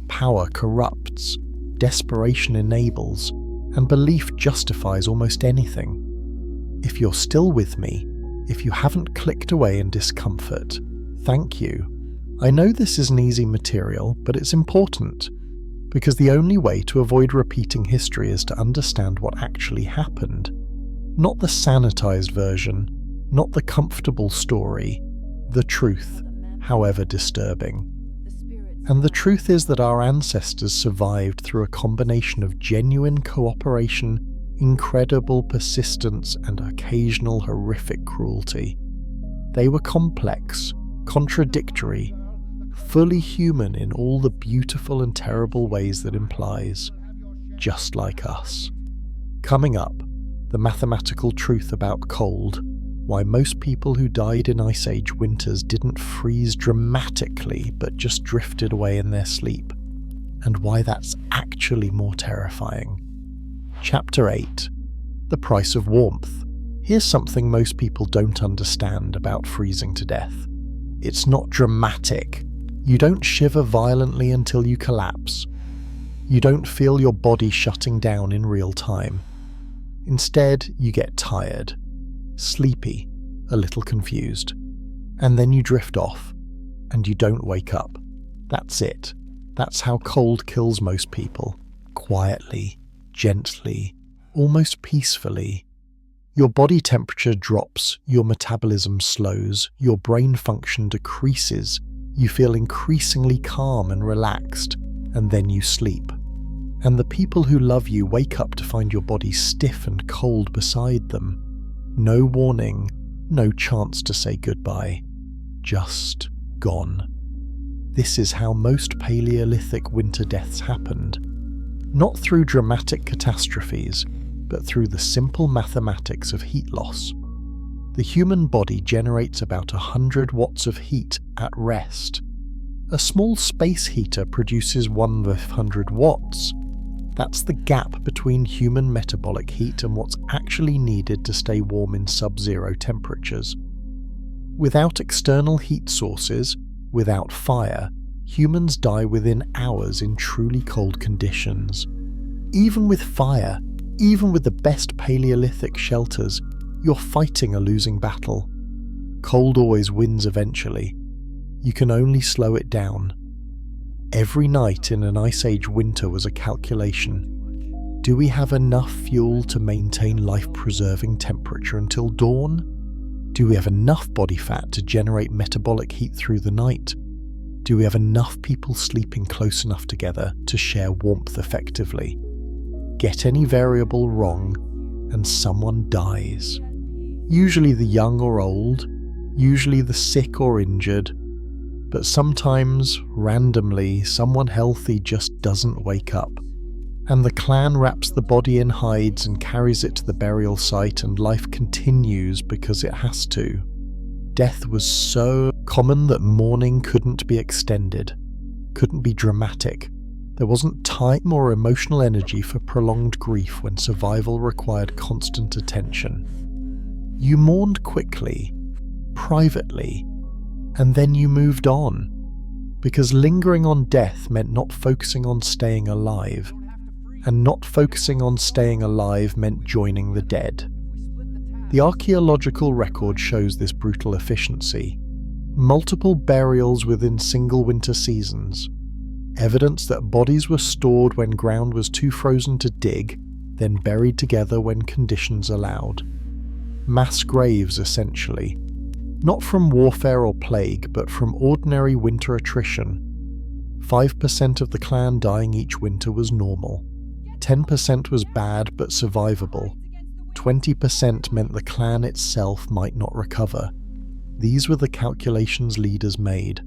Power corrupts, desperation enables, and belief justifies almost anything. If you're still with me, if you haven't clicked away in discomfort, thank you. I know this isn't easy material, but it's important, because the only way to avoid repeating history is to understand what actually happened. Not the sanitized version, not the comfortable story, the truth, however disturbing. And the truth is that our ancestors survived through a combination of genuine cooperation, incredible persistence, and occasional horrific cruelty. They were complex, contradictory, fully human in all the beautiful and terrible ways that implies, just like us. Coming up, the mathematical truth about cold, why most people who died in Ice Age winters didn't freeze dramatically but just drifted away in their sleep, and why that's actually more terrifying. Chapter 8. The Price of Warmth. Here's something most people don't understand about freezing to death. It's not dramatic. You don't shiver violently until you collapse. You don't feel your body shutting down in real time. Instead, you get tired. sleepy, a little confused. And then you drift off, and you don't wake up. That's it. That's how cold kills most people. Quietly, gently, almost peacefully. Your body temperature drops, your metabolism slows, your brain function decreases, you feel increasingly calm and relaxed, and then you sleep. And the people who love you wake up to find your body stiff and cold beside them. No warning, no chance to say goodbye. Just gone. This is how most Paleolithic winter deaths happened. Not through dramatic catastrophes, but through the simple mathematics of heat loss. The human body generates about 100 watts of heat at rest. A small space heater produces 100 watts. That's the gap between human metabolic heat and what's actually needed to stay warm in sub-zero temperatures. Without external heat sources, without fire, humans die within hours in truly cold conditions. Even with fire, even with the best Paleolithic shelters, you're fighting a losing battle. Cold always wins eventually. You can only slow it down. Every night in an Ice Age winter was a calculation. Do we have enough fuel to maintain life-preserving temperature until dawn? Do we have enough body fat to generate metabolic heat through the night? Do we have enough people sleeping close enough together to share warmth effectively? Get any variable wrong, and someone dies. Usually the young or old, usually the sick or injured, but sometimes, randomly, someone healthy just doesn't wake up. And the clan wraps the body in hides and carries it to the burial site, and life continues because it has to. Death was so common that mourning couldn't be extended, couldn't be dramatic. There wasn't time or emotional energy for prolonged grief when survival required constant attention. You mourned quickly, privately, and then you moved on, because lingering on death meant not focusing on staying alive, and not focusing on staying alive meant joining the dead. The archaeological record shows this brutal efficiency. Multiple burials within single winter seasons. Evidence that bodies were stored when ground was too frozen to dig, then buried together when conditions allowed. Mass graves, essentially. Not from warfare or plague, but from ordinary winter attrition. 5% of the clan dying each winter was normal. 10% was bad but survivable. 20% meant the clan itself might not recover. These were the calculations leaders made.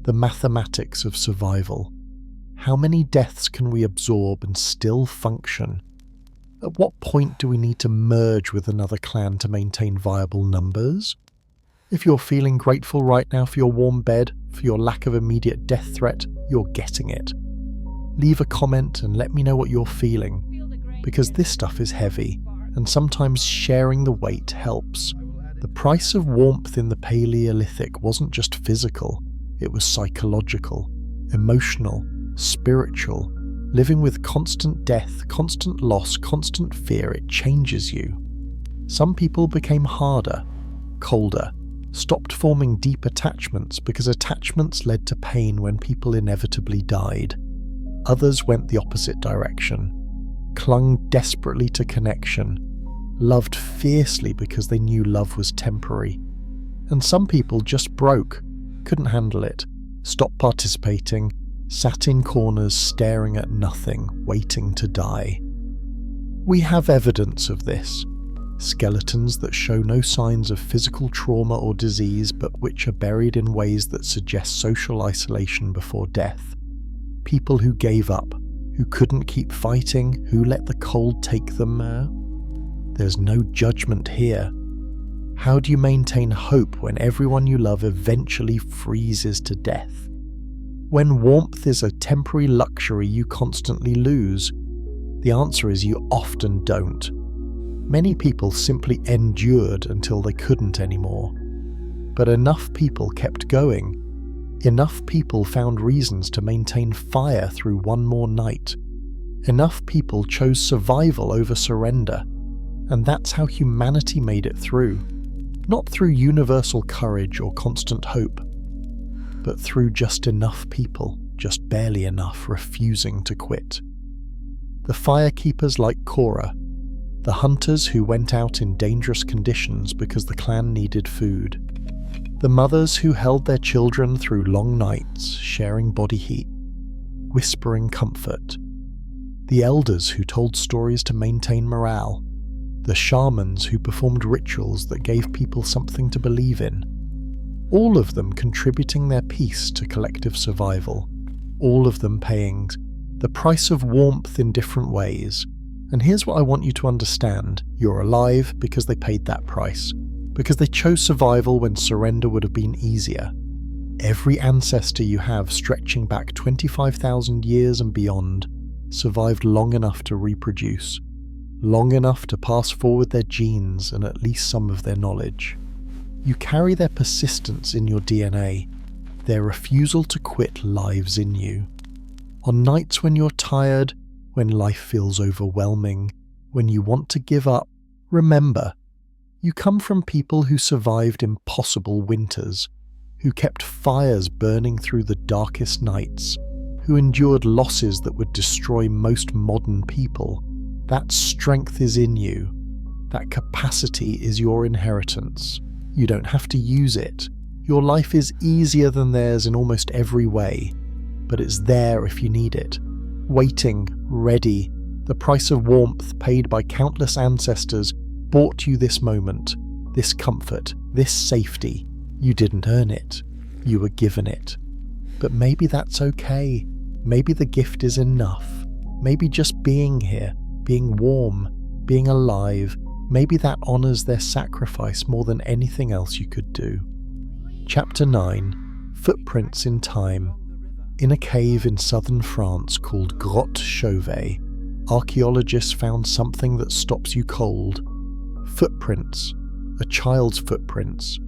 The mathematics of survival. How many deaths can we absorb and still function? At what point do we need to merge with another clan to maintain viable numbers? If you're feeling grateful right now for your warm bed, for your lack of immediate death threat, you're getting it. Leave a comment and let me know what you're feeling, because this stuff is heavy, and sometimes sharing the weight helps. The price of warmth in the Paleolithic wasn't just physical, it was psychological, emotional, spiritual. Living with constant death, constant loss, constant fear, it changes you. Some people became harder, colder, stopped forming deep attachments because attachments led to pain when people inevitably died. Others went the opposite direction, clung desperately to connection, loved fiercely because they knew love was temporary. And some people just broke, couldn't handle it, stopped participating, sat in corners staring at nothing, waiting to die. We have evidence of this. Skeletons that show no signs of physical trauma or disease, but which are buried in ways that suggest social isolation before death. People who gave up, who couldn't keep fighting, who let the cold take them. There's no judgment here. How do you maintain hope when everyone you love eventually freezes to death? When warmth is a temporary luxury you constantly lose? The answer is you often don't. Many people simply endured until they couldn't anymore. But enough people kept going. Enough people found reasons to maintain fire through one more night. Enough people chose survival over surrender. And that's how humanity made it through. Not through universal courage or constant hope, but through just enough people, just barely enough, refusing to quit. The firekeepers like Cora, the hunters who went out in dangerous conditions because the clan needed food, the mothers who held their children through long nights, sharing body heat, whispering comfort, the elders who told stories to maintain morale, the shamans who performed rituals that gave people something to believe in, all of them contributing their piece to collective survival, all of them paying the price of warmth in different ways. And here's what I want you to understand: you're alive because they paid that price, because they chose survival when surrender would have been easier. Every ancestor you have stretching back 25,000 years and beyond survived long enough to reproduce, long enough to pass forward their genes and at least some of their knowledge. You carry their persistence in your DNA. Their refusal to quit lives in you. On nights when you're tired, when life feels overwhelming, when you want to give up, remember, you come from people who survived impossible winters, who kept fires burning through the darkest nights, who endured losses that would destroy most modern people. That strength is in you. That capacity is your inheritance. You don't have to use it. Your life is easier than theirs in almost every way, but it's there if you need it. Waiting, ready, the price of warmth paid by countless ancestors bought you this moment, this comfort, this safety. You didn't earn it. You were given it. But maybe that's okay. Maybe the gift is enough. Maybe just being here, being warm, being alive, maybe that honors their sacrifice more than anything else you could do. Chapter 9. Footprints in Time. In a cave in southern France called Grotte Chauvet, archaeologists found something that stops you cold. Footprints, a child's footprints,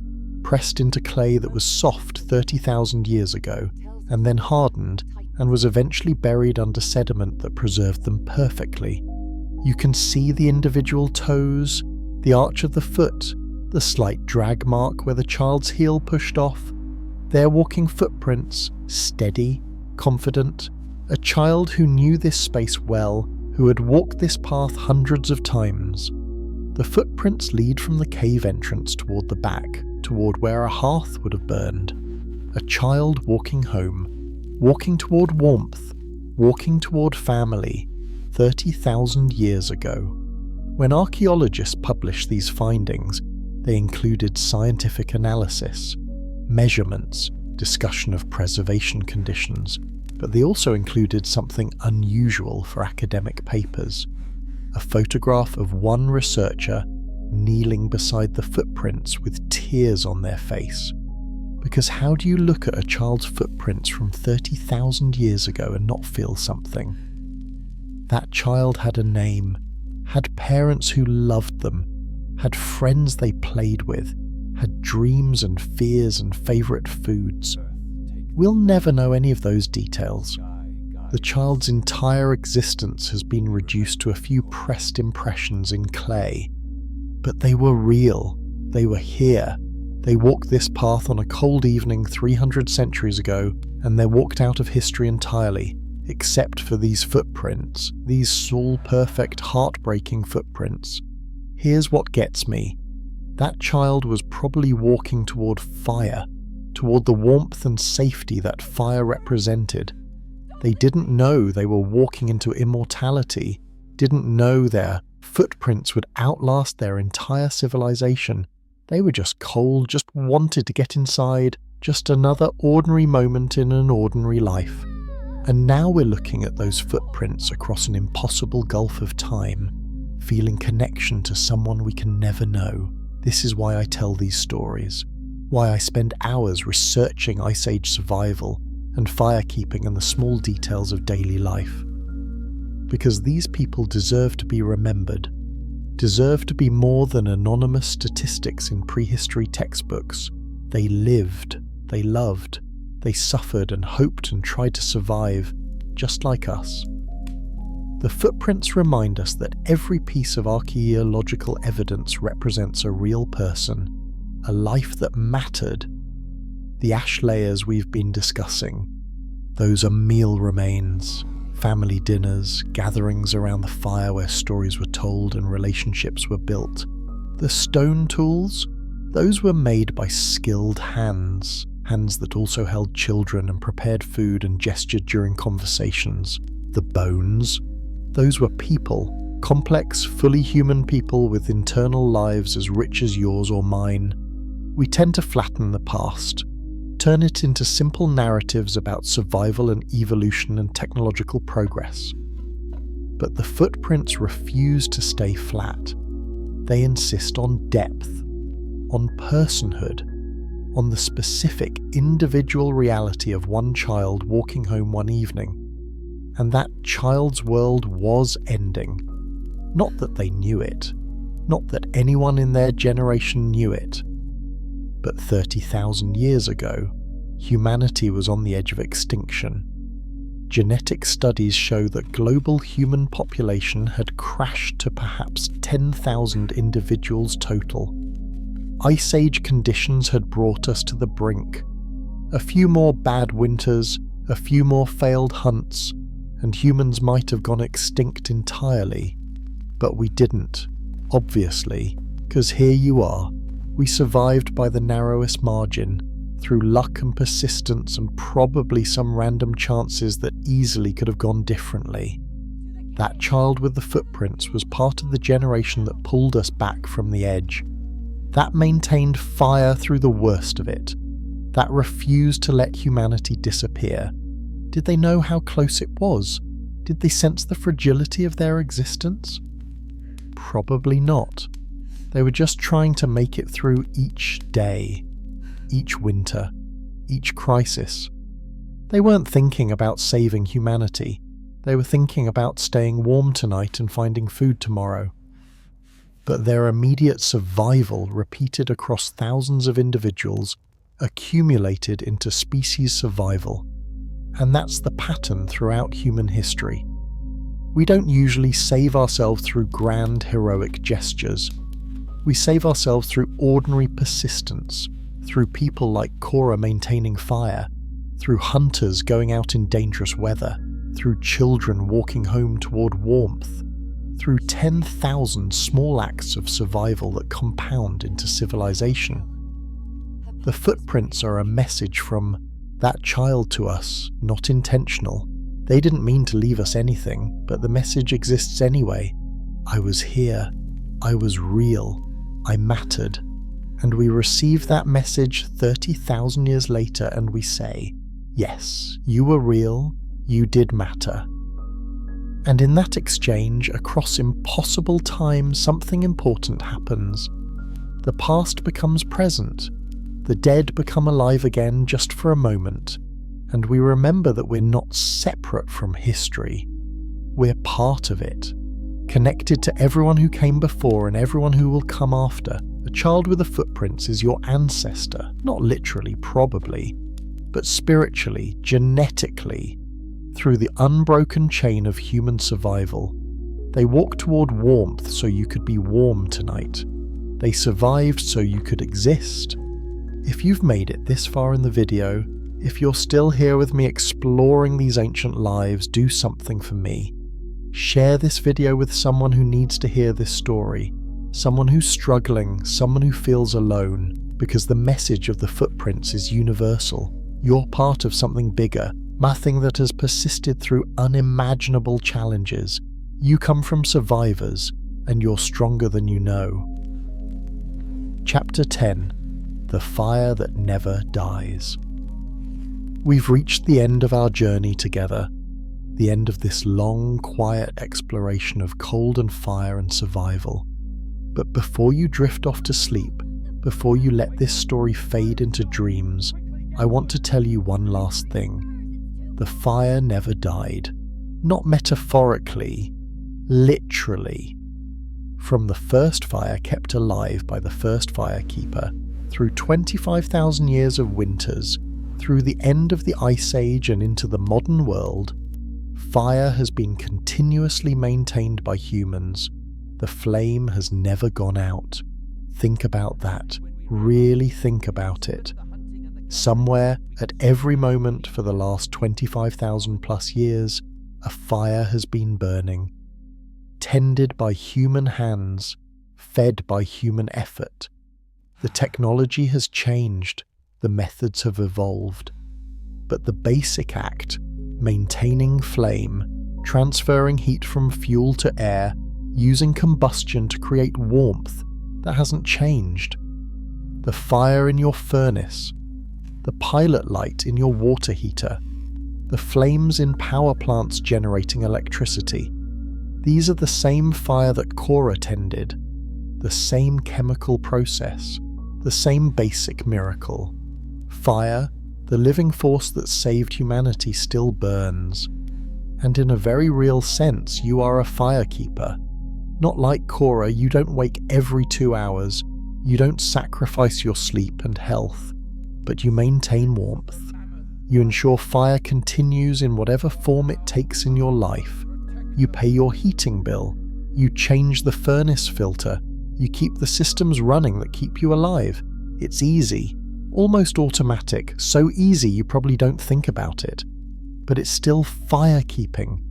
pressed into clay that was soft 30,000 years ago, and then hardened and was eventually buried under sediment that preserved them perfectly. You can see the individual toes, the arch of the foot, the slight drag mark where the child's heel pushed off. They're walking footprints, steady, confident, a child who knew this space well, who had walked this path hundreds of times. The footprints lead from the cave entrance toward the back, toward where a hearth would have burned. A child walking home, walking toward warmth, walking toward family, 30,000 years ago. When archaeologists published these findings, they included scientific analysis, measurements, discussion of preservation conditions, but they also included something unusual for academic papers: a photograph of one researcher kneeling beside the footprints with tears on their face. Because how do you look at a child's footprints from 30,000 years ago and not feel something? That child had a name, had parents who loved them, had friends they played with, had dreams and fears and favourite foods. We'll never know any of those details. The child's entire existence has been reduced to a few pressed impressions in clay. But they were real. They were here. They walked this path on a cold evening 300 centuries ago, and they're walked out of history entirely, except for these footprints, these soul-perfect, heartbreaking footprints. Here's what gets me. That child was probably walking toward fire, toward the warmth and safety that fire represented. They didn't know they were walking into immortality, didn't know their footprints would outlast their entire civilization. They were just cold, just wanted to get inside, just another ordinary moment in an ordinary life. And now we're looking at those footprints across an impossible gulf of time, feeling connection to someone we can never know. This is why I tell these stories, why I spend hours researching Ice Age survival and firekeeping and the small details of daily life. Because these people deserve to be remembered, deserve to be more than anonymous statistics in prehistory textbooks. They lived, they loved, they suffered and hoped and tried to survive, just like us. The footprints remind us that every piece of archaeological evidence represents a real person, a life that mattered. The ash layers we've been discussing, those are meal remains, family dinners, gatherings around the fire where stories were told and relationships were built. The stone tools, those were made by skilled hands that also held children and prepared food and gestured during conversations. The bones, those were people, complex, fully human people with internal lives as rich as yours or mine. We tend to flatten the past, turn it into simple narratives about survival and evolution and technological progress. But the footprints refuse to stay flat. They insist on depth, on personhood, on the specific individual reality of one child walking home one evening. And that child's world was ending. Not that they knew it, not that anyone in their generation knew it. But 30,000 years ago, humanity was on the edge of extinction. Genetic studies show that global human population had crashed to perhaps 10,000 individuals total. Ice Age conditions had brought us to the brink. A few more bad winters, a few more failed hunts, and humans might have gone extinct entirely. But we didn't, obviously, because here you are. We survived by the narrowest margin, through luck and persistence and probably some random chances that easily could have gone differently. That child with the footprints was part of the generation that pulled us back from the edge. That maintained fire through the worst of it. That refused to let humanity disappear. Did they know how close it was? Did they sense the fragility of their existence? Probably not. They were just trying to make it through each day, each winter, each crisis. They weren't thinking about saving humanity. They were thinking about staying warm tonight and finding food tomorrow. But their immediate survival, repeated across thousands of individuals, accumulated into species survival. And that's the pattern throughout human history. We don't usually save ourselves through grand heroic gestures. We save ourselves through ordinary persistence, through people like Cora maintaining fire, through hunters going out in dangerous weather, through children walking home toward warmth, through 10,000 small acts of survival that compound into civilization. The footprints are a message from that child to us, not intentional. They didn't mean to leave us anything, but the message exists anyway. I was here. I was real. I mattered. And we receive that message 30,000 years later and we say, yes, you were real. You did matter. And in that exchange, across impossible time, something important happens. The past becomes present. The dead become alive again just for a moment. And we remember that we're not separate from history. We're part of it. Connected to everyone who came before and everyone who will come after. The child with the footprints is your ancestor. Not literally, probably. But spiritually, genetically. Through the unbroken chain of human survival. They walked toward warmth so you could be warm tonight. They survived so you could exist. If you've made it this far in the video, if you're still here with me exploring these ancient lives, do something for me. Share this video with someone who needs to hear this story. Someone who's struggling, someone who feels alone, because the message of the footprints is universal. You're part of something bigger. Nothing that has persisted through unimaginable challenges. You come from survivors, and you're stronger than you know. Chapter 10. The Fire That Never Dies. We've reached the end of our journey together, the end of this long, quiet exploration of cold and fire and survival. But before you drift off to sleep, before you let this story fade into dreams, I want to tell you one last thing. The fire never died. Not metaphorically, literally. From the first fire kept alive by the first firekeeper, through 25,000 years of winters, through the end of the Ice Age and into the modern world, Fire has been continuously maintained by humans. The flame has never gone out. Think about that. Really think about it. Somewhere, at every moment for the last 25,000 plus years, a fire has been burning. Tended by human hands, fed by human effort. The technology has changed, the methods have evolved. But the basic act, maintaining flame, transferring heat from fuel to air, using combustion to create warmth, that hasn't changed. The fire in your furnace, the pilot light in your water heater, the flames in power plants generating electricity. These are the same fire that Cora tended, the same chemical process, the same basic miracle. Fire, the living force that saved humanity, still burns. And in a very real sense, you are a firekeeper. Not like Cora, you don't wake every 2 hours, you don't sacrifice your sleep and health, but you maintain warmth. You ensure fire continues in whatever form it takes in your life. You pay your heating bill, you change the furnace filter, you keep the systems running that keep you alive. It's easy, almost automatic, so easy you probably don't think about it. But it's still firekeeping,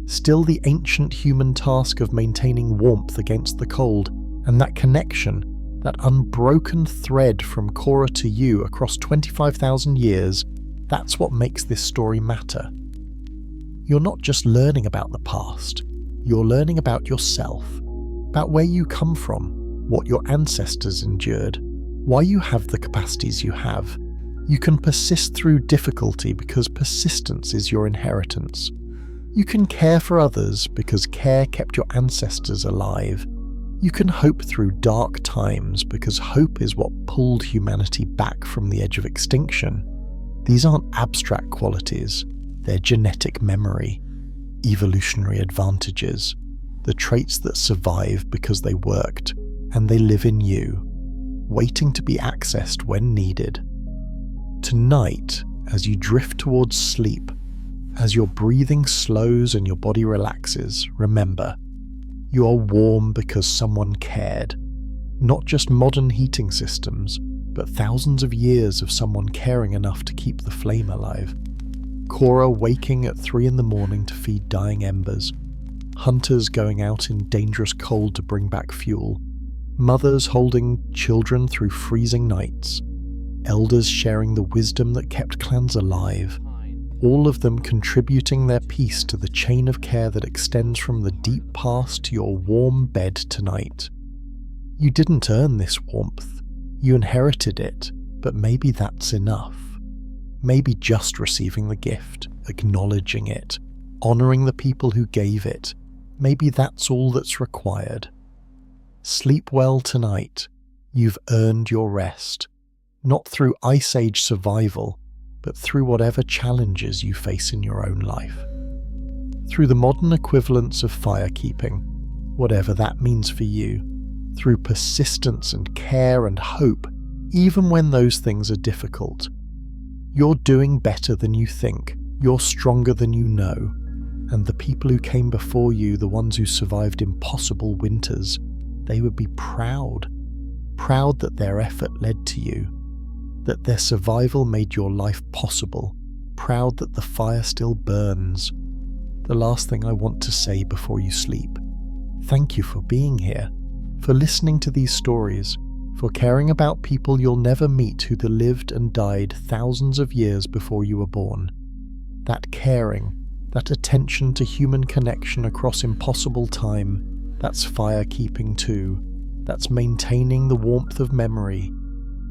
still the ancient human task of maintaining warmth against the cold, and that connection, that unbroken thread from Cora to you across 25,000 years, that's what makes this story matter. You're not just learning about the past, you're learning about yourself, about where you come from, what your ancestors endured, why you have the capacities you have. You can persist through difficulty because persistence is your inheritance. You can care for others because care kept your ancestors alive. You can hope through dark times because hope is what pulled humanity back from the edge of extinction. These aren't abstract qualities, they're genetic memory, evolutionary advantages, the traits that survive because they worked, and they live in you, waiting to be accessed when needed. Tonight, as you drift towards sleep, as your breathing slows and your body relaxes, remember, you are warm because someone cared. Not just modern heating systems, but thousands of years of someone caring enough to keep the flame alive. Cora waking at 3 a.m. to feed dying embers. Hunters going out in dangerous cold to bring back fuel. Mothers holding children through freezing nights. Elders sharing the wisdom that kept clans alive. All of them contributing their piece to the chain of care that extends from the deep past to your warm bed tonight. You didn't earn this warmth. You inherited it, but maybe that's enough. Maybe just receiving the gift, acknowledging it, honoring the people who gave it, maybe that's all that's required. Sleep well tonight. You've earned your rest. Not through Ice Age survival, but through whatever challenges you face in your own life. Through the modern equivalents of firekeeping, whatever that means for you. Through persistence and care and hope, even when those things are difficult. You're doing better than you think, you're stronger than you know, and the people who came before you, the ones who survived impossible winters, they would be proud. Proud that their effort led to you, that their survival made your life possible, proud that the fire still burns. The last thing I want to say before you sleep, thank you for being here, for listening to these stories, for caring about people you'll never meet who lived and died thousands of years before you were born. That caring, that attention to human connection across impossible time, that's firekeeping too. That's maintaining the warmth of memory,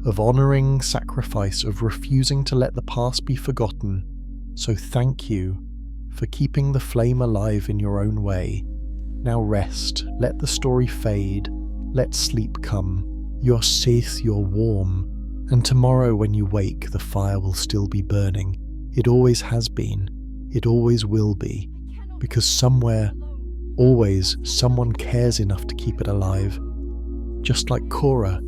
of honouring sacrifice, of refusing to let the past be forgotten. So thank you for keeping the flame alive in your own way. Now rest, let the story fade, let sleep come. You're safe, you're warm, and tomorrow when you wake the fire will still be burning. It always has been, it always will be, because somewhere, always, someone cares enough to keep it alive. Just like Cora,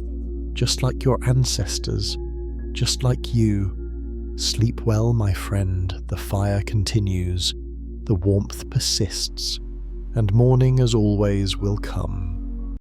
just like your ancestors, just like you. Sleep well, my friend, the fire continues. the warmth persists, and morning as always will come.